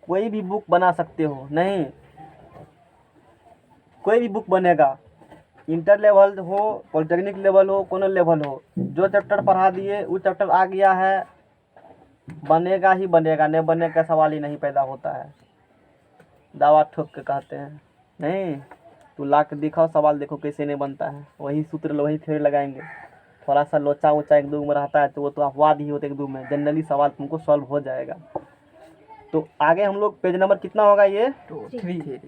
कोई भी बुक बना सकते हो, नहीं कोई भी बुक बनेगा, इंटर लेवल हो, पॉलिटेक्निक लेवल हो, कोनो लेवल हो, जो चैप्टर पढ़ा दिए वो चैप्टर आ गया है, बनेगा ही बनेगा, नहीं बनने का सवाल ही नहीं पैदा होता है, दावा ठोक के कहते हैं। नहीं तू ला के दिखाओ सवाल, देखो कैसे नहीं बनता है, वही सूत्र वही थ्योरी लगाएंगे, थोड़ा सा लोचा वोचा एक दो में रहता है तो वो तो अपवाद ही होते एक दो में, जनरली सवाल तुमको सॉल्व हो जाएगा। तो आगे हम लोग पेज नंबर कितना होगा, ये 3,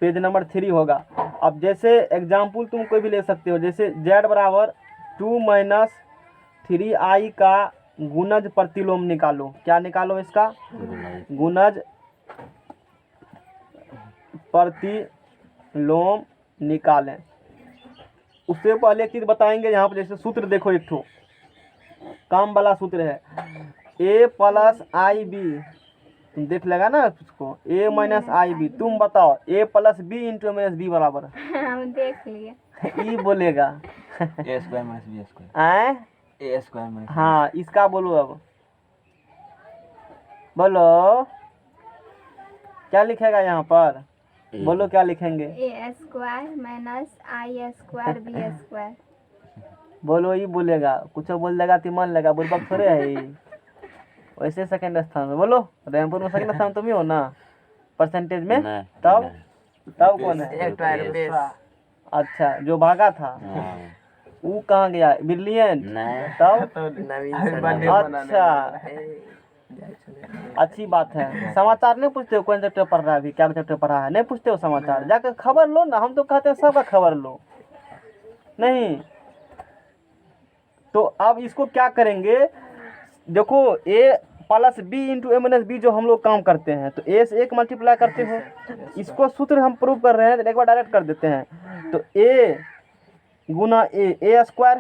पेज नंबर 3 होगा। अब जैसे एग्जाम्पल तुम कोई भी ले सकते हो, जैसे z = 2 - 3i का गुणज प्रतिलोम निकालो। क्या निकालो इसका? गुणज प्रतिलोम निकालें। उससे पहले एक चीज बताएंगे यहाँ पर, जैसे सूत्र देखो, एक ठो काम वाला सूत्र है, a प्लस आई बी। तुम देख लेगा ना उसको, a माइनस आई बी। तुम बताओ a plus b into minus b बराबर हम देख लिए। ई बोलेगा a square minus b square, आए ए स्क्वायर माइनस हाँ, इसका बोलो। अब बोलो क्या लिखेगा यहाँ पर, बोलो क्या लिखेंगे? ए स्क्वायर माइनस आई स्क्वायर बी स्क्वायर। बोलो, ही बोलेगा, कुछ बोल देगा तो मान लेगा, बुर्बक थोड़े है ही। वैसे सेकंड स्थान में बोलो, रैमपुर में सेकंड स्थान तुम ही हो ना परसेंटेज में। तब कौन है? अच्छा, जो भागा था वो कहाँ गया? ब्रिलियंट। तब अच्छा, अच्छी बात है। समाचार नहीं पूछते हो कौन चैप्टर पढ़ रहा है, अभी क्या चैप्टर पढ़ा है, नहीं पूछते हो समाचार? जाकर खबर लो ना, हम तो कहते हैं सबका खबर लो। नहीं तो अब इसको क्या करेंगे, देखो a plus b into A minus b जो हम लोग काम करते हैं, तो a से 1 मल्टीप्लाई करते हो। इसको सूत्र हम प्रूव कर रहे हैं, तो एक बार डायरेक्ट कर देते हैं। तो a गुना ए स्क्वायर,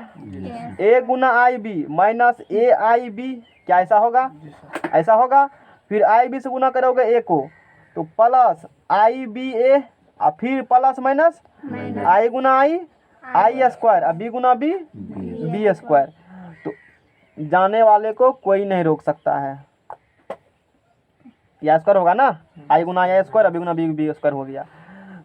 a गुना i b minus a i b, क्या ऐसा होगा? ऐसा होगा। फिर आई बी से गुना करोगे a को, तो प्लस आई बी ए, और फिर प्लस माइनस आई गुना आई स्क्वायर, और बी गुना बी स्क्वायर। तो जाने वाले को कोई नहीं रोक सकता है। या स्क्वायर होगा ना, आई गुना आई स्क्वायर, बी गुना बी स्क्वायर हो गया।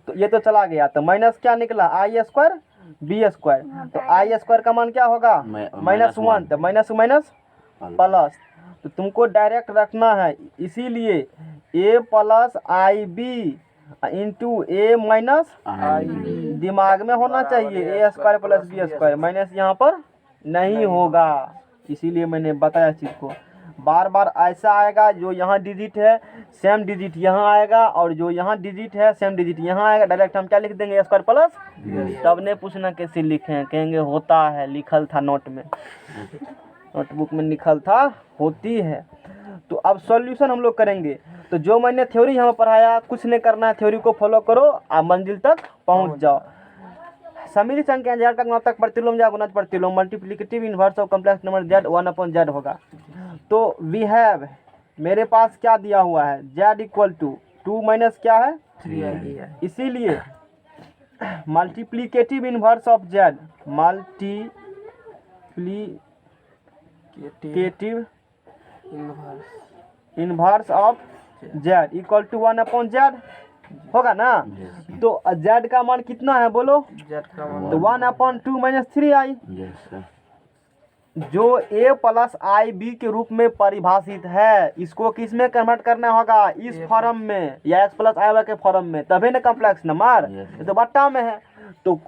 तो ये तो चला गया, तो माइनस क्या निकला? आई स्क्वायर बी स्क्वायर। तो आई स्क्वायर का मान क्या होगा? -1। तो माइनस माइनस प्लस, तो तुमको डायरेक्ट रखना है, इसीलिए a plus I B into A minus दिमाग में होना चाहिए। A square plus B square, minus यहाँ पर नहीं होगा, इसीलिए मैंने बताया इस चीज़ को। बार बार ऐसा आएगा, जो यहाँ डिजिट है सेम डिजिट यहाँ आएगा, और जो यहाँ डिजिट है सेम डिजिट यहाँ आएगा। डायरेक्ट हम क्या लिख देंगे? ए स्क्वायर प्लस। तब नहीं पूछना कैसे लिखें, कहेंगे होता है, लिखल था नोट में, नोटबुक में लिखल था, होती है। तो अब सॉल्यूशन हम लोग करेंगे। तो जो मैंने थ्योरी यहाँ पढ़ाया, कुछ नहीं करना है, थ्योरी को फॉलो करो, आप मंजिल तक पहुँच जाओ। समिति संख्या z का गुणात्मक प्रतिलोम या गुणज प्रतिलोम multiplicative inverse of complex number z 1/z होगा। तो वी हैव, मेरे पास क्या दिया हुआ है? z इक्वल टू 2 माइनस क्या है? 3i। इसीलिए multiplicative inverse of z, multiplicative inverse of z equal to 1/z होगा ना। तो z का मान कितना है बोलो? तो 1/2 माइनस 3i, जो a प्लस आई बी के रूप में परिभाषित है। इसको किस में कन्वर्ट करना होगा? इस फॉर्म में, या x प्लस आई के फॉर्म में, तभी ना कॉम्प्लेक्स नंबर। ये तो बट्टा में है, तो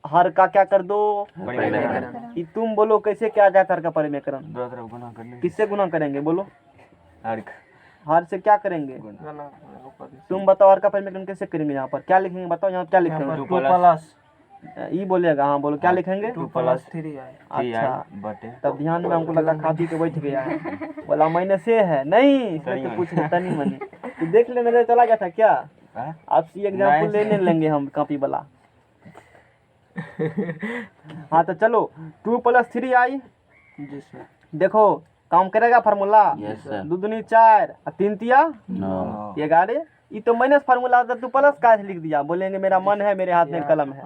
हर का क्या कर दो? कि तुम बोलो कैसे क्या जाता हर का परिमेकरण? किससे गुना करेंगे बोलो? हर से क्या करेंगे? तुम बताओ, हर का परिमेकरण कैसे करेंगे? यहाँ पर क्या लिखेंगे बताओ? यहाँ क्या लिखेंगे? 2 प्लस ई बोलेगा, हाँ बोलो क्या लिखेंगे? 2 प्लस 3i। अच्छा, तब ध्यान में हमको लगा खा पी के बैठ गया है, बोला मैंने से है नहीं, इसलिए तो पूछ रहे तनी मनी। तो देख लेने से चला गया था क्या? आपसे एग्जाम्पल लेने लेंगे हम कॉपी वाला। हाँ तो चलो, 2 प्लस 3i, देखो काम करेगा फार्मूला? 2 दूनी 4, 3 तिया 11। ये तो माइनस फार्मूला था, तू प्लस का लिख दिया। बोलेंगे मेरा मन है मेरे हाथ में कलम है,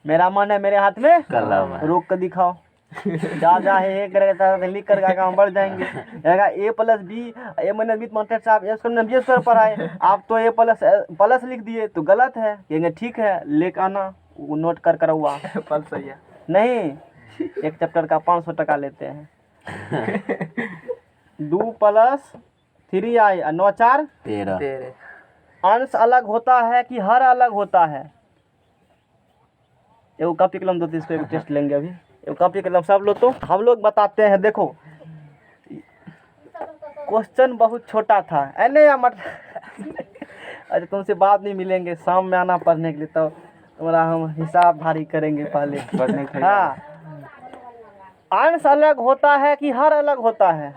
मेरा मन है मेरे हाथ में कलम है। रोक कर दिखाओ, जा है करेगा, लिख कर हम बढ़ जाएंगे। ए प्लस बी, ए माइनस बी मास्टर साहब ए स्क्वायर बी स्क्वायर पर आए, आप तो ए प्लस लिख दिए, तो गलत है। कहेंगे ठीक है, लेकर आना, वो नोट कर हुआ नहीं, एक चैप्टर का 500 टका लेते हैं। 2 प्लस 3i 9 4 13। अंश अलग होता है कि हर अलग होता है? एगो कॉपी कलम दो, इसको एक टेस्ट लेंगे अभी। एगो कॉपी कलम सब लोग, तो हम लोग बताते हैं। देखो क्वेश्चन बहुत छोटा था, नहीं अच्छा तुमसे बाद नहीं मिलेंगे, शाम में आना पढ़ने के लिए, तो तुम्हारा हम हिसाब भारी करेंगे पहले। हाँ अंश अलग होता है कि हर अलग होता है?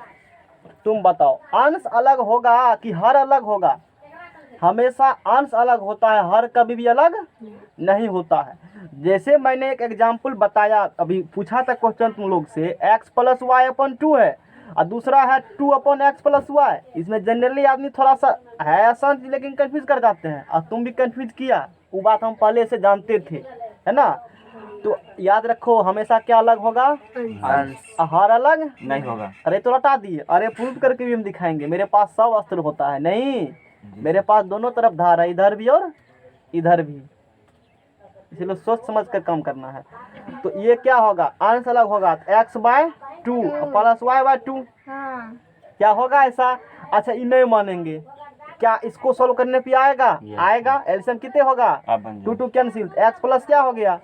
तुम बताओ, अंश अलग होगा कि हर अलग होगा? हमेशा अंश अलग होता है, हर कभी भी अलग नहीं होता है। जैसे मैंने एक एग्जाम्पल बताया, अभी पूछा था क्वेश्चन तुम लोग से, x प्लस वाई अपन 2 है और दूसरा है 2 अपन एक्स प्लस वाई। इसमें जनरली आदमी थोड़ा सा है आसान लेकिन कंफ्यूज कर जाते हैं, और तुम भी कंफ्यूज किया, वो बात हम पहले से जानते थे, है ना? तो याद रखो, हमेशा क्या अलग होगा? अंश हर अलग नहीं होगा। अरे तो रटा दिए, अरे प्रूव करके भी हम दिखाएंगे। मेरे पास सब अस्त्र होता है नहीं, मेरे पास दोनों तरफ धार है, इधर भी और इधर भी, इसलिए सोच समझ कर काम करना है। तो ये क्या होगा? अंश अलग होगा, x by 2 plus y by 2। हाँ क्या होगा ऐसा? अच्छा, ये नहीं मानेंगे, क्या इसको सोल्व करने पे आएगा? आएगा। एलसीएम कितने होगा? आप बन 2 2 कैंसिल, एक्स प्लस क्या हो गया?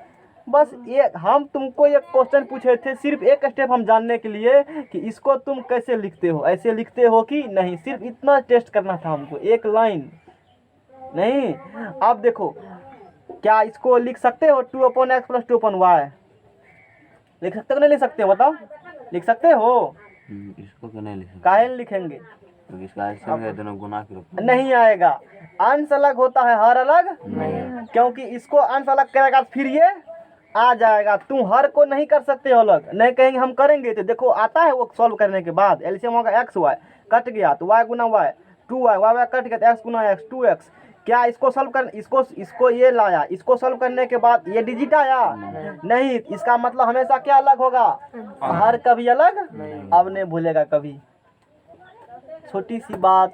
बस ये हम तुमको एक क्वेश्चन पूछे थे, सिर्फ एक स्टेप हम जानने के लिए कि इसको तुम कैसे लिखते हो, ऐसे लिखते हो कि नहीं, सिर्फ इतना टेस्ट करना था हमको, एक लाइन नहीं। अब देखो, क्या इसको लिख सकते हो 2 अपन एक्स प्लस 2 अपन वाई? लिख सकते हो नहीं लिख सकते हो? बताओ, लिख सकते हो? इसको क्यों नहीं लिखेंगे? काहे नहीं लिखेंगे? क्योंकि इसका एलसीएम है, दोनों गुना के रूप में नहीं आएगा। अंश अलग होता है, हर अलग नहीं, क्योंकि इसको अंश अलग करेगा फिर ये आ जाएगा। तुम हर को नहीं कर सकते हो अलग, नहीं कहेंगे हम करेंगे। तो देखो आता है वो सॉल्व करने के बाद, एलसीएम होगा एक्स वाई, कट गया तो वाई गुना Y 2y, Y Y cut गया तो एक्स गुना एक्स 2x। क्या इसको सॉल्व कर, इसको ये लाया, इसको सॉल्व करने के बाद ये डिजिट आया नहीं, इसका मतलब हमेशा क्या अलग होगा? हर कभी अलग अब नहीं भूलेगा कभी। छोटी सी बात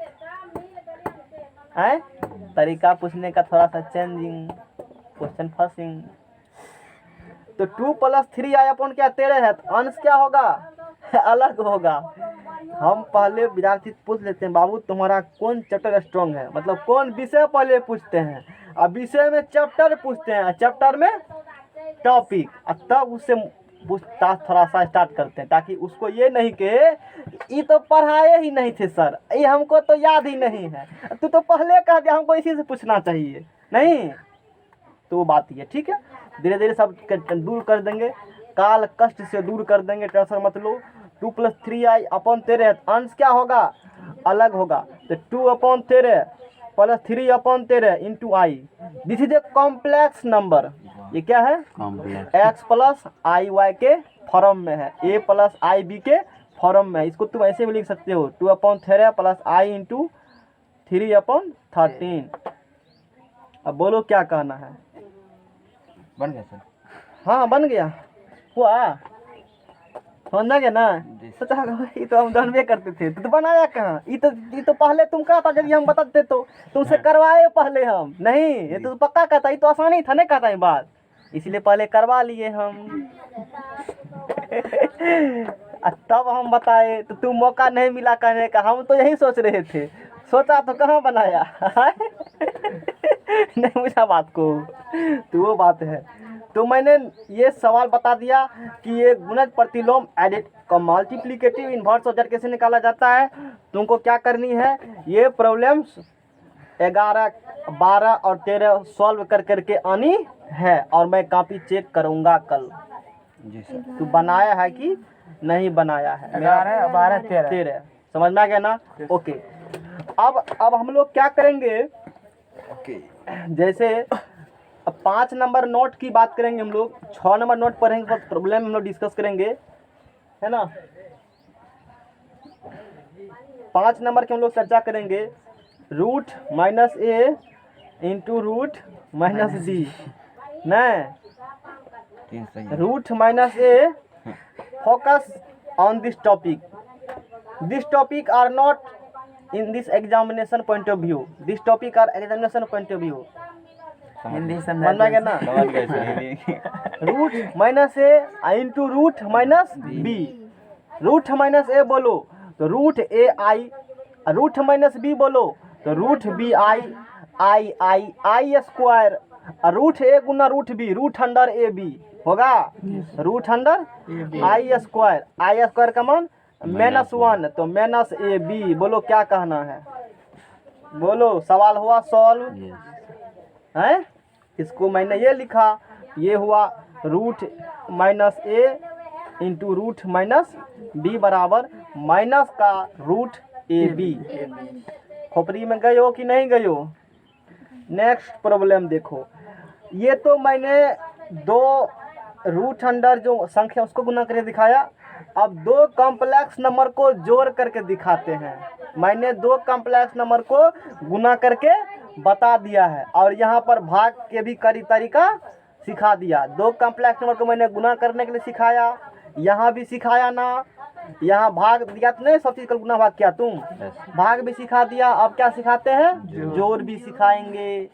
है, तरीका पूछने का थोड़ा सा चेंजिंग, क्वेश्चन फर्सिंग। तो 2 प्लस 3 आई अपन क्या 13 है, तो अंश क्या होगा? अलग होगा। हम पहले विद्यार्थी पूछ लेते हैं, बाबू तुम्हारा कौन चैप्टर स्ट्रॉन्ग है, मतलब कौन विषय पहले पूछते हैं, अब विषय में चैप्टर पूछते हैं, चैप्टर में टॉपिक, तब उससे पूछताछ थोड़ा सा स्टार्ट करते हैं, ताकि उसको ये नहीं कहे ये तो पढ़ाए ही नहीं थे सर, ये हमको तो याद ही नहीं है, तू तो पहले कह दिया, हमको इसी से पूछना चाहिए नहीं। तो वो बात ही है, ठीक है। धीरे धीरे सब दूर कर देंगे, काल कष्ट से दूर कर देंगे, टेंशन मत लो। 2 प्लस 3i अपन 13, अंश क्या होगा? अलग होगा। तो 2 अपन 13 plus 3 upon 13 into I, this is a complex number. ये क्या है? एक्स प्लस आई वाई के फॉर्म में है, ए प्लस आई बी के फॉर्म में है। इसको तुम ऐसे भी लिख सकते हो, 2 अपन 13 प्लस आई इंटू 3 अपन 13। अब बोलो क्या कहना है? बन गया सर? हाँ बन गया, हुआ, समझना गया ना? तो ये तो हम जानवे करते थे, तो बनाया कहाँ? ये तो पहले तुम कहता, जब हम बताते तो तुमसे करवाए पहले हम नहीं, ये तो पक्का कहता, ये तो आसानी था नहीं कहता ये बात, इसलिए पहले करवा लिए हम। तब हम बताए तो तुम मौका नहीं मिला कहने का, हम तो यही सोच रहे थे, सोचा तो कहाँ बनाया। नहीं मुझा बात को, तो वो बात है। तो मैंने ये सवाल बता दिया कि ये गुणज, प्रतिलोम, एडिट का मल्टीप्लिकेटिव, इन्वर्स और जेड कैसे निकाला जाता है। तुमको क्या करनी है, ये प्रॉब्लम्स 11, 12 और 13 सॉल्व कर करके आनी है, और मैं कॉपी चेक करूँगा कल। जी सर। तू बनाया है कि नहीं बनाया है? 11, 12, 13 समझ में आ गया ना? ओके। अब हम लोग क्या करेंगे, जैसे 5 नंबर नोट की बात करेंगे हम लोग, 6 नंबर नोट पढ़ेंगे, प्रॉब्लम हम लोग डिस्कस करेंगे, है ना? 5 नंबर के हम लोग चर्चा करेंगे, रूट माइनस ए इंटू रूट माइनस डी, नहीं, root minus a, focus on this topic are not in this examination point of view, this topic are examination point of view। Hindi समझ में गया ना? समझ गए sir. Root minus A into root minus B, root minus A बोलो तो root A I, root minus B बोलो तो root B I, I square, root A गुना root B, root under A B होगा, रूट अंडर आई स्क्वायर का मान -1, तो माइनस ए बी। बोलो क्या कहना है, बोलो, सवाल हुआ सॉल्व है? इसको मैंने ये लिखा, ये हुआ रूट माइनस ए इंटू रूट माइनस बी बराबर माइनस का रूट ए बी। खोपड़ी में गए हो कि नहीं गए हो? नेक्स्ट प्रॉब्लम देखो, ये तो मैंने दो रूट अंडर जो संख्या उसको गुना करके दिखाया। अब दो कॉम्प्लेक्स नंबर को जोड़ करके दिखाते हैं। मैंने दो कॉम्प्लेक्स नंबर को गुना करके बता दिया है और यहाँ पर भाग के भी कई तरीका सिखा दिया। दो कॉम्प्लेक्स नंबर को मैंने गुना करने के लिए सिखाया, यहाँ भी सिखाया ना। यहाँ भाग दिया तो नहीं, सब चीज़ का गुना भाग किया तुम, भाग भी सिखा दिया। अब क्या सिखाते हैं? जोड़ भी सिखाएंगे,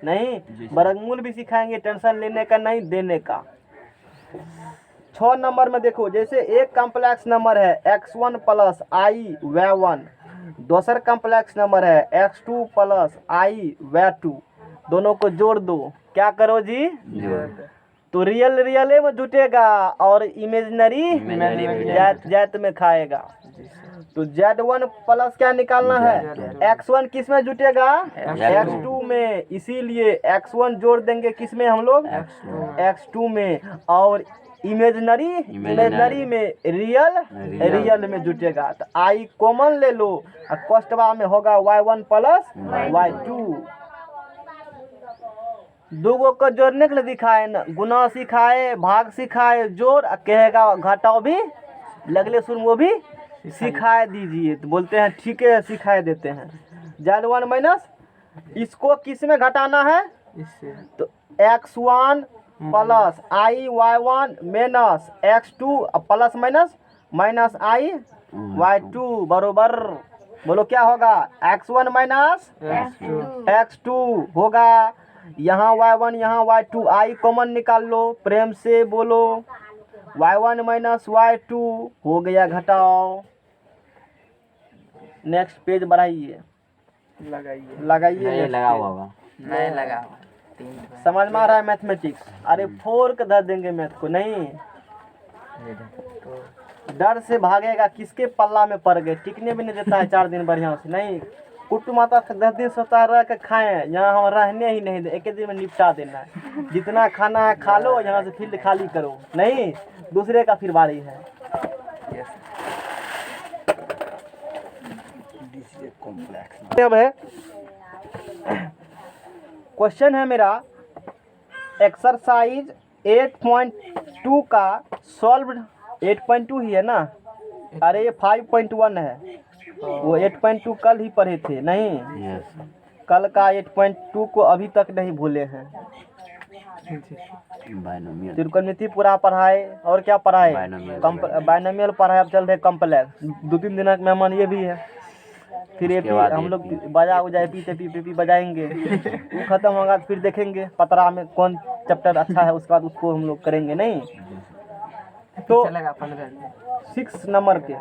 नहीं वर्गमूल भी सिखाएंगे। टेंशन लेने का नहीं, देने का। 6 नंबर में देखो, जैसे एक कॉम्प्लेक्स नंबर है x1 प्लस आई y1, दूसरा कॉम्प्लेक्स नंबर है x2 प्लस आई y2, दोनों को जोड़ दो। क्या करो जी? तो रियल रियल में जुटेगा और इमेजिनरी जैत में खाएगा। तो Z1 प्लस क्या निकालना है? x1 किस में जुटेगा? x2 में। इसीलिए x1 जोड़ देंगे किस में हम लोग? x2 में। और इमेजिनरी में रियल में जुटेगा। तो आई कॉमन ले लो और कोष्टवा में होगा y1 प्लस y2। दो को जोड़ने के लिए दिखाए न, गुना सिखाए, भाग सिखाए, जोड़ कहेगा घटाओ भी लगले सुन वो भी सिखाए दीजिए। तो बोलते हैं ठीक है सिखाए देते हैं। Z1 माइनस इसको किस में घटाना है? तो x1 plus I y1 minus x2 plus minus I y2 बरोबर, बोलो क्या होगा? x1 माइनस x2 होगा। यहाँ y1 यहाँ y2, आई कॉमन निकाल लो, प्रेम से बोलो। y1 माइनस y2 हो गया, घटाओ। नेक्स्ट पेज बढ़ाइए, लगाइए नहीं लगा हुआ होगा। नहीं लगा। समझ में आ रहा है मैथमेटिक्स? अरे फोर के धर देंगे मैथ को, नहीं डर से भागेगा। किसके पल्ला में पड़ गए, टिकने भी नहीं देता है 4 दिन बढ़िया से। नहीं कुटुम माता 10 दिन सोता रह के खाएं, यहाँ हम रहने ही नहीं दे, एक दिन में निपटा देना है। जितना खाना है खा लो, यहाँ से फील्ड खाली करो, नहीं दूसरे का फिर बारी है। अब है क्वेश्चन है मेरा एक्सरसाइज 8.2 का सॉल्व। 8.2 ही है ना? अरे ये 5.1 है, वो 8.2 कल ही पढ़े थे, नहीं कल का 8.2 को अभी तक नहीं भूले हैं। त्रिकोणमिति पूरा पढ़ाए और क्या पढ़ाए? बाइनोमियल पढ़ाए। अब चल रहे कॉम्प्लेक्स। 2-3 दिन का मेहमान ये भी है। फिर ये हम लोग बजा उजाए पी बजाएंगे। वो खत्म होगा तो फिर देखेंगे पतरा में कौन चैप्टर अच्छा है, उसके बाद उसको हम लोग करेंगे। नहीं तो 6 नंबर के,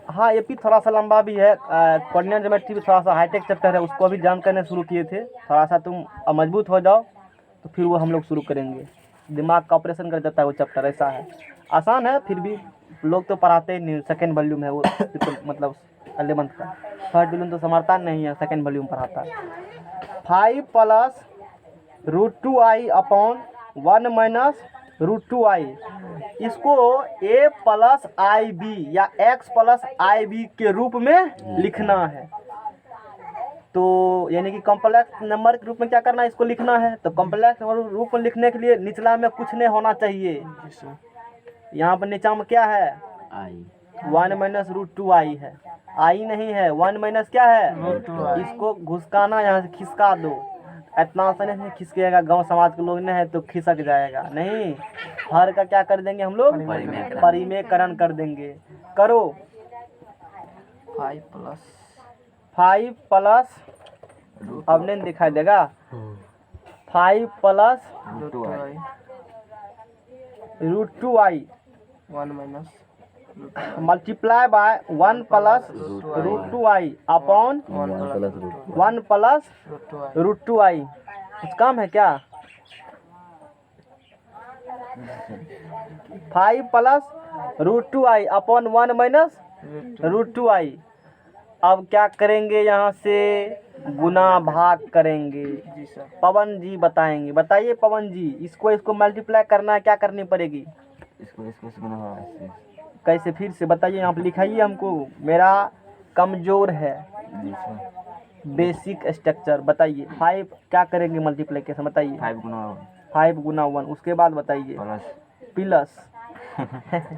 हाँ ये भी थोड़ा सा लंबा भी है। कोऑर्डिनेट ज्योमेट्री भी थोड़ा सा हाईटेक चैप्टर है, उसको भी जान करने शुरू किए थे। थोड़ा सा तुम मजबूत हो जाओ तो फिर वो हम लोग शुरू करेंगे। दिमाग का ऑपरेशन कर देता है वो चैप्टर, ऐसा है। आसान है, फिर भी लोग तो पढ़ाते ही नहीं। सेकेंड वॉल्यूम है वो, मतलब 11th का। थर्ड वॉल्यूम तो समझता नहीं है, सेकेंड वॉल्यूम पढ़ाता है। 5 plus √2i upon 1 minus √2i, इसको a प्लस आई बी या x प्लस आई बी के रूप में लिखना है। तो यानी कि कॉम्प्लेक्स नंबर के रूप में क्या करना है, इसको लिखना है। तो कॉम्प्लेक्स नंबर रूप में लिखने के लिए निचला में कुछ नहीं होना चाहिए। यहाँ पर नीचा में क्या है? 1 माइनस √2i है, आई नहीं है। 1 माइनस क्या है? इसको घुसकाना, यहाँ से खिसका दो। इतना आसानी से खिसकेगा, गांव समाज के लोग नहीं है तो खिसक जाएगा। नहीं, हर का क्या कर देंगे हम लोग? परिमेयकरण कर देंगे। करो 5 प्लस अब नहीं दिखाई देगा। 5 plus √2i 1 minus multiply by 1 plus √2i upon 1 plus √2i। कुछ काम है क्या? 5 plus √2i upon 1 minus √2i। अब क्या करेंगे, यहाँ से गुना भाग करेंगे। पवन जी बताएंगे। बताइए पवन जी, इसको मल्टीप्लाई करना है, क्या करनी पड़ेगी? इसको से गुना होगा इससे। कैसे फिर से बताइए, यहाँ पे लिखाइए हमको। मेरा कमजोर है जैसे बेसिक स्ट्रक्चर, बताइए। 5 क्या करेंगे मल्टीप्लिकेशन, बताइए। 5 गुना 5 गुना 1, उसके बाद बताइए प्लस प्लस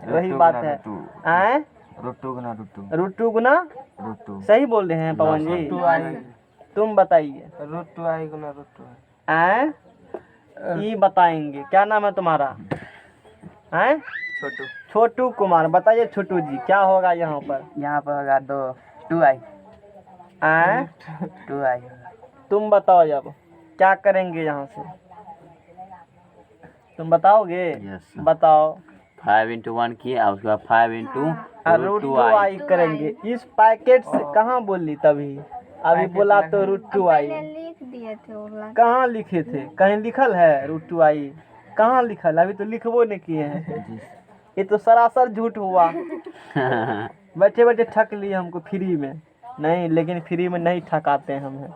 वही बात है। आए √2 गुना √2 √2 गुना √2 सही बोल रहे हैं पवन जी। टू आई तुम बताइए। √2i गुना √2 आए ये बताएंगे। क्या नाम है तुम्हारा? आए छोटू। छोटू कुमार, बताइए छोटू जी क्या होगा यहाँ पर? यहाँ पर होगा 2i आए 2i तुम बताओ अब क्या करेंगे यहाँ से, तुम बताओगे? यस बताओ। 5 into 1 किया, उसके बाद 5 into √2i करेंगे। इस पैकेट से कहाँ बोली तभी? अभी बोला तो √2i। पहले लिख दिए थे उर्ला। कहाँ लिखे थे? कहीं लिखल है √2i? कहाँ लिखल? अभी तो लिखबो नहीं किए हैं। ये तो सरासर झूठ हुआ। बैठे बैठे ठक लिए हमको फ्री में। नहीं, लेकिन फ्री में नहीं ठकाते हम हैं।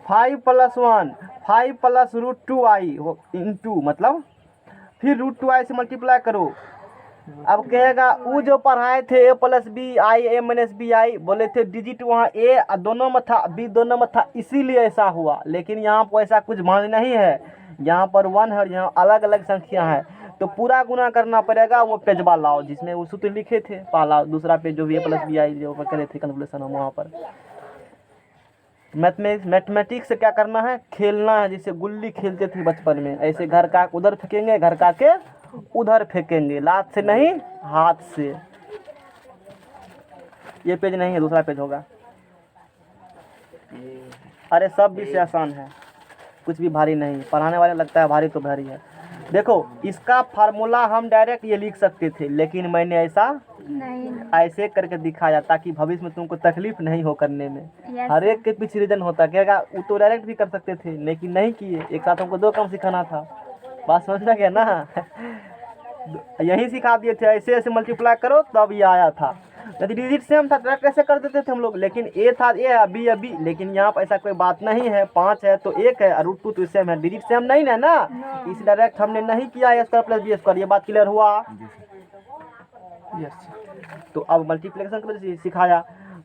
5 + 1 5 + √2i इंटू मतलब फिर √2i से मल्टीप्लाई करो। अब कहेगा वो जो पढ़ाए थे a + b i a - b i, बोले थे डिजिट वहाँ a दोनों में था, b दोनों में था, इसीलिए ऐसा हुआ। लेकिन यहाँ पर ऐसा कुछ मान नहीं है। यहाँ पर 1 है, यहाँ अलग अलग संख्या है, तो पूरा गुना करना पड़ेगा। वो पेजवा लाओ जिसमें वो सूत्र लिखे थे, पहला दूसरा पेज जो भी a + b i जो ऊपर करे थे कैलकुलेशन हम वहाँ पर। मैथमेटिक्स से क्या करना है? खेलना है, जैसे गुल्ली खेलते थे बचपन में। ऐसे घर का उधर फेंकेंगे, घर का के उधर फेंकेंगे, लात से नहीं हाथ से। ये पेज नहीं है, दूसरा पेज होगा। अरे सब भी से आसान है, कुछ भी भारी नहीं। पढ़ाने वाले लगता है भारी, तो भारी है। देखो इसका फार्मूला हम डायरेक्ट ये लिख सकते थे, लेकिन मैंने ऐसा नहीं ऐसे करके दिखाया ताकि भविष्य में तुमको तकलीफ नहीं हो करने में। यस हर एक के पीछे रीजन होता क्या? वो तो डायरेक्ट भी कर सकते थे, लेकिन नहीं किए। एक साथ हमको 2 काम सिखाना था। बात समझना क्या ना? यही सिखा दिए थे, ऐसे ऐसे मल्टीप्लाई करो तब ये आया था। यदि डिजिट सेम था डायरेक्ट ऐसे कर देते थे हम लोग, लेकिन ए था ए है, बी है बी। लेकिन यहाँ पर ऐसा कोई बात नहीं है। 5 है तो 1 है, और √2 तो सेम है। डिजिट सेम नहीं है ना, इस डायरेक्ट हमने नहीं किया a² + b²। ये बात क्लियर हुआ? यस तो अब मल्टीप्लिकेशन को सिखाया,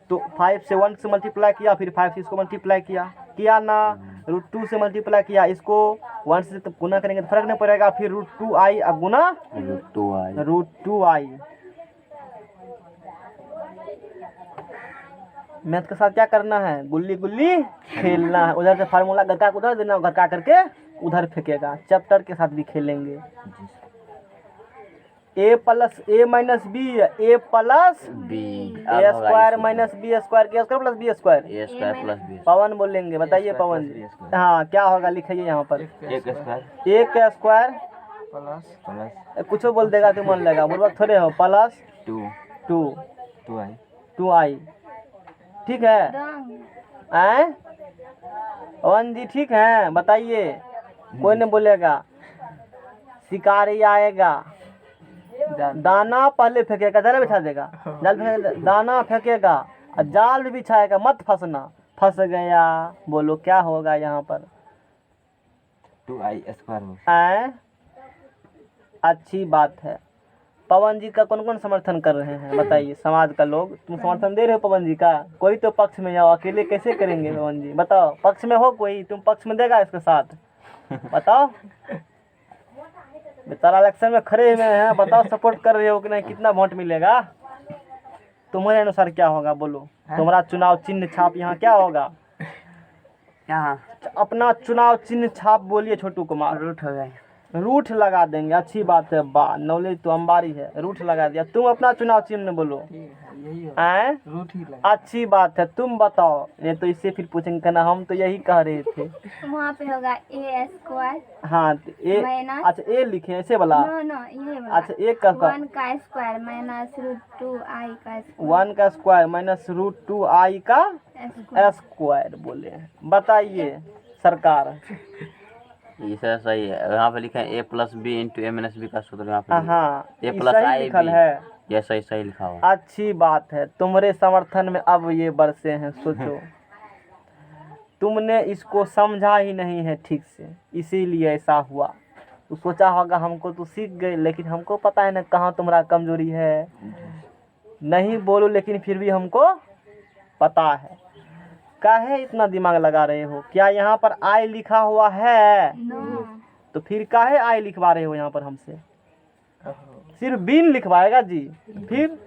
तो 5 से 1 से मल्टीप्लाई किया, फिर 5 से इसको मल्टीप्लाई किया ना, √2 से मल्टीप्लाई किया, इसको 1 से तो गुना करेंगे तो फर्क नहीं पड़ेगा। फिर √2i अब गुना √2i। मैथ के साथ क्या करना है? गुल्ली गुल्ली खेलना है। उधर से फार्मूला घर का उधर देना, घर का करके उधर फेंकेगा। चैप्टर के साथ भी खेलेंगे। a + a - b a + b a² - b² के + b²। a² + b पवन बोलेंगे, बताइए पवन जी। हाँ क्या होगा लिखिए यहाँ पर। 1² a² प्लस कुछ बोल देगा तो मन लगा, बुर्बक थोड़े हो। प्लस 2 2 2i 2i, ठीक है? रंग आए पवन जी ठीक है? बताइए, कोई नहीं बोलेगा। शिकारी आएगा, दाना पहले फेंकेगा, जाल बिछा देगा, जाल फेंकेगा, दाना फेंकेगा और जाल भी बिछाएगा, मत फंसना। फंस गया, बोलो क्या होगा यहाँ पर? 2i² आए अच्छी बात है। पवन जी का कौन कौन समर्थन कर रहे हैं बताइए? समाज का लोग तुम समर्थन दे रहे हो पवन जी का? कोई तो पक्ष में जाओ, अकेले कैसे करेंगे पवन जी? बताओ, पक्ष में हो कोई? तुम पक्ष में देगा इसके साथ? बताओ। बेचारा इलेक्शन में खड़े हुए हैं, बताओ सपोर्ट कर रहे हो कि नहीं? कितना वोट मिलेगा? तुम्हारे अनुसार क्या होगा बोलो? तुम्हारा चुनाव चिन्ह छाप यहाँ क्या होगा? यहाँ अपना चुनाव चिन्ह छाप बोलिए छोटू कुमार। रूट हो गए। रूठ लगा देंगे, अच्छी बात है। नॉलेज तो अंबारी है, रूठ लगा दिया। तुम अपना चुनाव चिन्ह बोलो। यही हो आए रूट ही लगा। अच्छी बात है, तुम बताओ। ये तो इससे फिर पूछेंगे कहना हम तो यही कह रहे थे। वहाँ पे होगा a²। हाँ तो ए, माइनस अच्छा ए लिखे ऐसे वाला। नो ये वाला। अच्छा एक का 1 का स्क्वायर माइनस √2i का स्क्वायर 1 का स्क्वायर माइनस √2i का स्क्वायर बोले। बताइए सरकार। ये सही है। यहाँ पे लिखा है a + b × a - b का सूत्र। यहाँ पे हाँ a ये + सही i लिखल b। है। ये सही लिखा हुआ। अच्छी बात है, तुम्हारे समर्थन में अब ये बरसे हैं। सोचो तुमने इसको समझा ही नहीं है ठीक से, इसीलिए ऐसा हुआ। तू सोचा होगा हमको तू सीख गए, लेकिन हमको पता है ना कहाँ तुम्हारा कमजोरी है। नहीं बोलो लेकिन फिर भी हमको पता है। काहे इतना दिमाग लगा रहे हो? क्या यहाँ पर आई लिखा हुआ है? नो। तो फिर काहे आई लिखवा रहे हो यहाँ पर हमसे? सिर्फ बीन लिखवाएगा जी। फिर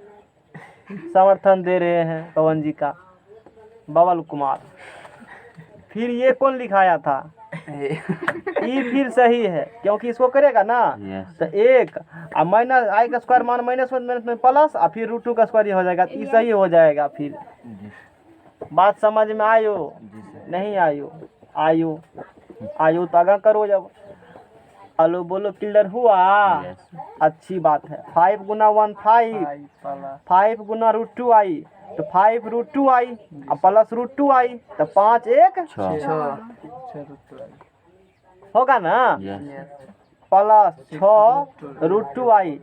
समर्थन दे रहे हैं पवन जी का, बबल कुमार। फिर ये कौन लिखाया था? ई फिर सही है क्योंकि इसको करेगा ना Yes. तो एक और माइनस आई का स्क्वायर मान माइनस में प्लस और फिर रूट 2 का स्क्वायर हो जाएगा, ई सही हो जाएगा। फिर जी बात समझ में आयो? जी सर। नहीं आयो? आयो आयो तो आगा करो। जब हेलो बोलो क्लियर हुआ? Yes. अच्छी बात है। 5 गुना 1 5, 5 गुना रूट 2 आई तो 5 रूट 2 आई और प्लस रूट 2 आई तो 5 1 छः। होगा ना? Yes. Plus 6 root 2 I,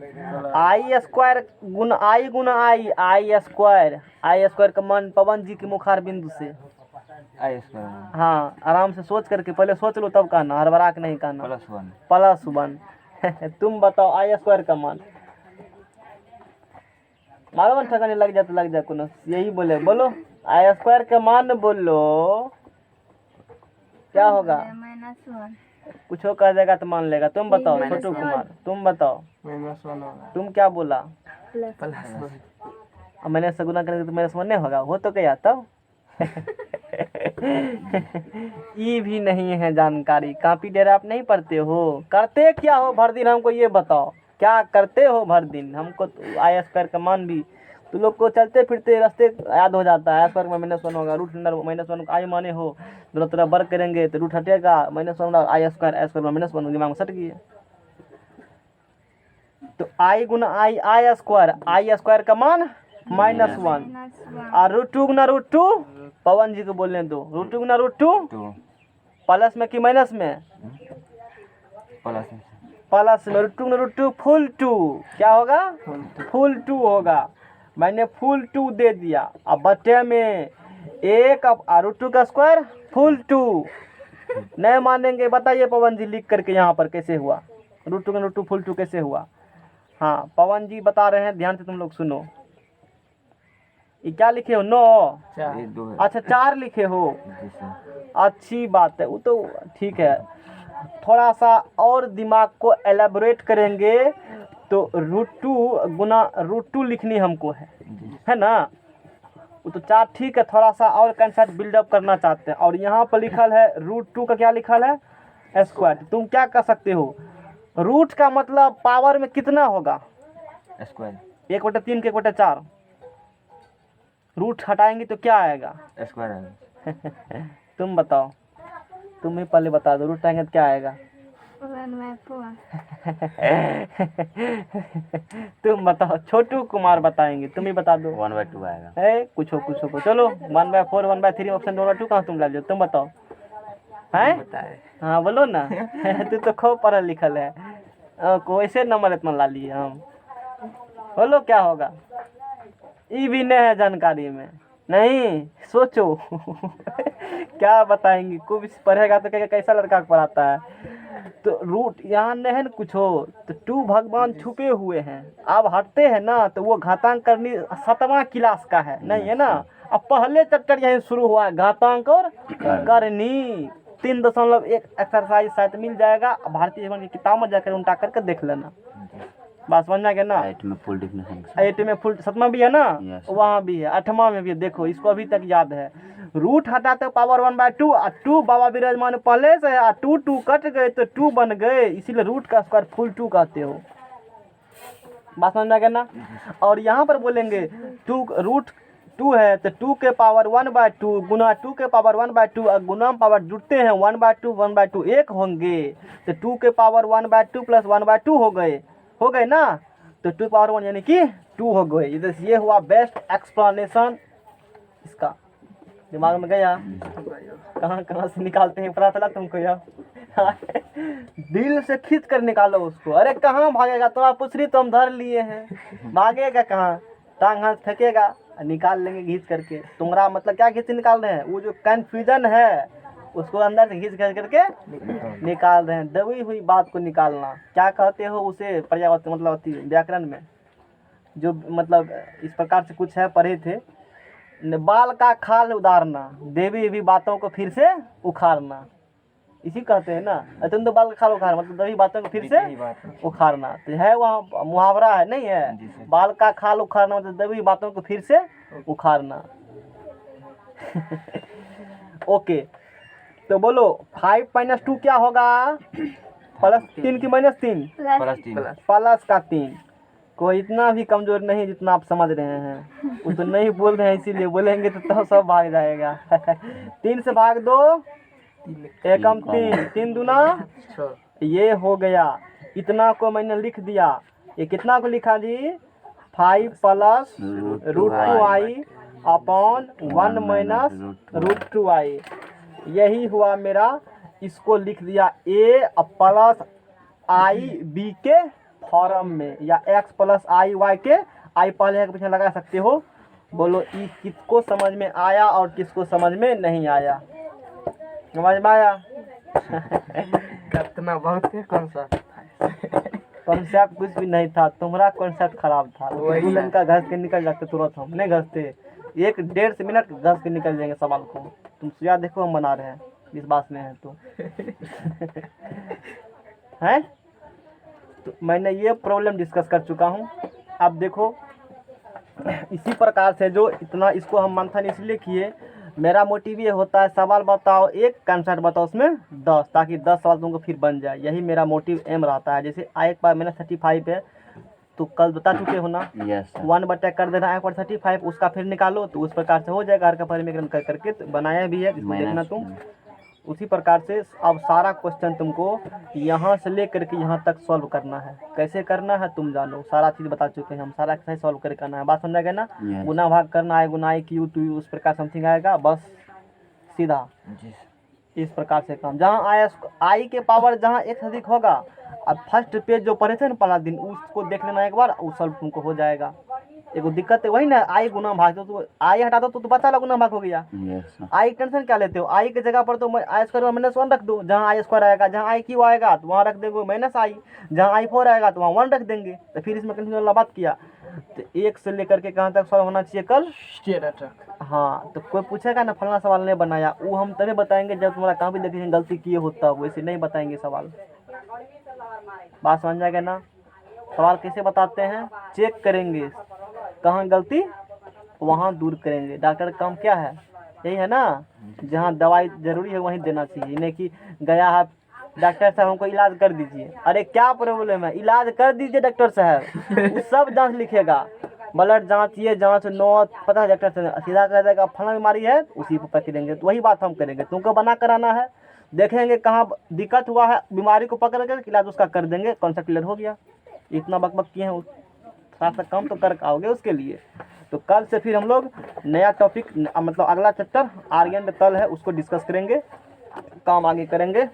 I square Guna I, I square का मान पवन जी के मुखार बिंदु से। आई स्क्वायर हाँ आराम से सोच करके पहले सोच लो तब कहना, हड़बड़ा के नहीं कहना। +1 +1 तुम बताओ आई स्क्वायर का मान। मारो मन ठकाने लग जाए कोनो, यही बोलो आई स्क्वायर का मान बोलो। क्या होगा? -1। कुछ कह देगा तो मान लेगा। तुम बताओ -1। छोटू कुमार, तुम बताओ तुम क्या बोला? अब मैंने से गुना करेंगे तो -1 नहीं होगा? हो तो क्या तब? ये भी नहीं है जानकारी। कॉपी डेरा आप नहीं पढ़ते हो? करते क्या हो भर दिन हमको ये बताओ, क्या करते हो भर दिन? हमको तो आई स्क्वायर का मान भी तो लोग को चलते फिरते रास्ते याद हो जाता है। आई स्क्वायर में -1 होगा, रूट अंडर -1 आई माने हो, दोनों तरफ वर्क करेंगे तो रूट हटेगा, -1 आई स्क्वायर में -1 दिमाग में सट गई है। तो आई गुना आई स्क्वायर का मान -1 और रूट 2 गुना रूट 2 पवन जी को बोलने दो। रूट 2 गुना रूट 2 2 प्लस में कि माइनस में? प्लस में। रूट 2 गुना रूट 2 फुल 2 क्या होगा? फुल 2 होगा। मैंने फुल 2 दे दिया। अब बटे में 1 अब रूट 2 का स्क्वायर फुल 2 नहीं मानेंगे? बताइए पवन जी लिख करके यहाँ पर कैसे हुआ? रूट 2 गुना रूट 2 फुल 2 कैसे हुआ? हाँ पवन जी बता रहे हैं, ध्यान से तुम लोग सुनो। ये क्या लिखे हो? 9 अच्छा 4 लिखे हो। अच्छी बात है, वो तो ठीक है। थोड़ा सा और दिमाग को एलेबोरेट करेंगे तो रूट 2 गुना रूट 2 लिखनी हमको है ना? वो तो 4 ठीक है, थोड़ा सा और कंसेप्ट बिल्डअप करना चाहते हैं। और यहाँ पर लिखल है रूट 2 का क्या लिखल है? स्क्वायर। तुम क्या कर सकते हो? रूट का मतलब पावर में कितना होगा? स्क्वायर 1/3 के 1/4। रूट हटाएंगे तो क्या आएगा? स्क्वायर तुम बताओ, तुम ही पहले बता दो। रूट हटाएंगे तो क्या आएगा? 1/4। तुम बताओ, छोटू कुमार बताएंगे, तुम ही बता दो। 1/2 आएगा। है कुछ हो चलो 1/4 1/3 ऑप्शन 2/2 कहाँ तुम ला लो? तुम बताओ। हैं? हाँ बोलो ना। तू तो खूब पढ़ल लिखल है, वैसे नंबर इतना ला लिए हम। बोलो क्या होगा? ये भी नहीं है जानकारी में, नहीं सोचो। क्या बताएंगे? कोई भी पढ़ेगा तो कहेगा कैसा लड़का पढ़ाता है। तो रूट यहाँ नहीं है ना कुछ हो तो 2 भगवान छुपे हुए हैं। अब हटते हैं ना तो वो घातांक करनी 7वां क्लास का है, नहीं है ना? अब पहले चैप्टर यहीं शुरू हुआ है, घातांक और करनी। 3.1 एक्सरसाइज शायद मिल जाएगा। भारतीय जीवन की किताब में जाकर उल्टा करके देख लेना। बात समझ में गया ना? 8 में फुल डिफिनेशन। 8 में फुल, 7वां भी है ना? Yes. वहाँ भी है, 8वां में भी है। देखो इसको अभी तक याद है। रूट हटाते पावर 1/2 और 2 बाबा विराजमान पहले से है, 2 कट गए तो 2 बन गए, इसीलिए रूट का स्क्वायर फुल 2 कहते हो। बात समझ में गया ना? और यहाँ पर बोलेंगे 2 रूट 2 है तो 2 के पावर 1/2 गुना 2 के पावर 1/2 और गुना पावर जुड़ते हैं 1/2 एक होंगे तो 2 के पावर 1/2 प्लस 1/2 हो गए ना? तो 2 पावर 1 यानी कि 2 हो गए। ये हुआ बेस्ट एक्सप्लेनेशन इसका। दिमाग में गया? कहाँ से निकालते हैं पता चला तुमको? यार दिल से खींच कर निकालो उसको। अरे कहाँ भागेगा? तुम्हारा पुछरी तो हम धर लिए हैं, भागेगा कहाँ? टांग हाथ फेंकेगा, निकाल लेंगे घींच करके। तुम्हारा मतलब क्या खींच निकाल रहे हैं? वो जो कन्फ्यूजन है उसको अंदर से घिस घिस करके निकाल रहे हैं। दबी हुई बात को निकालना क्या कहते हो उसे पर्यावरण मतलब अति व्याकरण में जो मतलब इस प्रकार से कुछ है पढ़े थे। बाल का खाल उदारना, देवी हुई बातों को फिर से उखाड़ना, इसी कहते हैं ना। तुम तो बाल का खाल उखाड़ मतलब दबी बातों को फिर से उखाड़ना, तो है वहाँ मुहावरा है नहीं है। बाल का खाल उखाड़ना मतलब दबी बातों को फिर से उखाड़ना। ओके, तो बोलो 5 - 2 क्या होगा? +3 की -3? प्लस का 3। कोई इतना भी कमजोर नहीं जितना आप समझ रहे हैं। वो तो नहीं बोल रहे हैं इसीलिए, बोलेंगे तो सब भाग जाएगा। 3 से भाग दो, 1 - 3, 3 दूना, ये हो गया। इतना को मैंने लिख दिया। ये कितना को लिखा जी? 5 + √2i अपॉन 1 - √2i। यही हुआ मेरा। इसको लिख दिया a + i(b) के फॉर्म में, या x + i(y) के i पहले के पीछे लगा सकते हो। बोलो ये किसको समझ में आया और किसको समझ में नहीं आया? समझ में आया? कितना बहुत है कॉन्सेप्ट कॉन्सेप्ट कुछ भी नहीं था, तुम्हारा कॉन्सेप्ट खराब था। वही का घस के निकल जाते तुरंत, हम नहीं घसते। 1-1.5 मिनट घस के निकल जाएंगे सवाल को। तुम सुझाव देखो हम बना रहे हैं, इस बात में है तो हैं। तो मैंने ये प्रॉब्लम डिस्कस कर चुका हूँ। अब देखो इसी प्रकार से जो इतना इसको हम मंथन इसलिए किए, मेरा मोटिव ये होता है सवाल बताओ 1, कंसेप्ट बताओ उसमें 10, ताकि 10 सवाल तुमको फिर बन जाए। यही मेरा मोटिव एम रहता है। जैसे I पर -35 है तो कल बता चुके हो ना, 1 बटा कर देना I पर 35, उसका फिर निकालो तो उस प्रकार से हो जाएगा। हर का परिमीकरण कर करके तो बनाया भी है, इसको देखना तुम। उसी प्रकार से अब सारा क्वेश्चन तुमको यहाँ से लेकर के यहाँ तक सॉल्व करना है। कैसे करना है तुम जानो, सारा चीज़ बता चुके हैं हम। सारा कैसे सॉल्व करके करना है, बात समझा गया ना। गुना भाग करना है, गुना I Q to U उस प्रकार समथिंग आएगा, बस सीधा इस प्रकार से काम। जहाँ I के पावर जहाँ x अधिक होगा, अब फर्स्ट पेज जो पढ़े थे ना पहला दिन, उसको देख लेना एक बार, वो सॉल्व तुमको हो जाएगा। एगो दिक्कत है वही ना, I गुना भाग तो I हटा दो तो बचा ला गुना भाग हो गया। I टेंशन क्या लेते हो? I की जगह पर तो I² -1 रख दो। जहाँ I² आएगा, जहाँ IQ आएगा तो वहाँ रख देंगे -I, जहाँ I4 आएगा तो वहाँ 1 रख देंगे। तो फिर इसमें कंफ्यूजन वाला बात किया। तो 1 से लेकर के कहाँ तक सॉल्व होना चाहिए कल? हाँ, तो कोई पूछेगा ना फलना सवाल नहीं बनाया, वो हम तभी बताएंगे जब तुम्हारा कहाँ भी देखेंगे गलती किए होता, वैसे नहीं बताएंगे सवाल। बात समझ जाएगा ना। सवाल कैसे बताते हैं? चेक करेंगे कहाँ गलती, वहाँ दूर करेंगे। डॉक्टर का काम क्या है? यही है ना, जहाँ दवाई जरूरी है वहीं देना चाहिए। नहीं कि गया है डॉक्टर साहब हमको इलाज कर दीजिए, अरे क्या प्रॉब्लम है, इलाज कर दीजिए डॉक्टर साहब। वो सब जांच लिखेगा, ब्लड जांचिए, जांच नो पता है डॉक्टर साहब सीधा कह देगा फला बीमारी है, उसी पर पकड़ेंगे। तो वही बात हम करेंगे, तुमको बना कराना है, देखेंगे कहाँ दिक्कत हुआ है, बीमारी को पकड़ कर इलाज उसका कर देंगे, कॉन्सेप्ट क्लियर हो गया। इतना बकबक किए हैं, थोड़ा सा काम तो कर आओगे उसके लिए। तो कल से फिर हम लोग नया टॉपिक मतलब अगला चैप्टर आर्यन तल है उसको डिस्कस करेंगे, काम आगे करेंगे।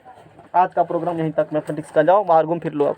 आज का प्रोग्राम यहीं तक। मैथमेटिक्स का जाओ बाहर घूम फिर लो आप।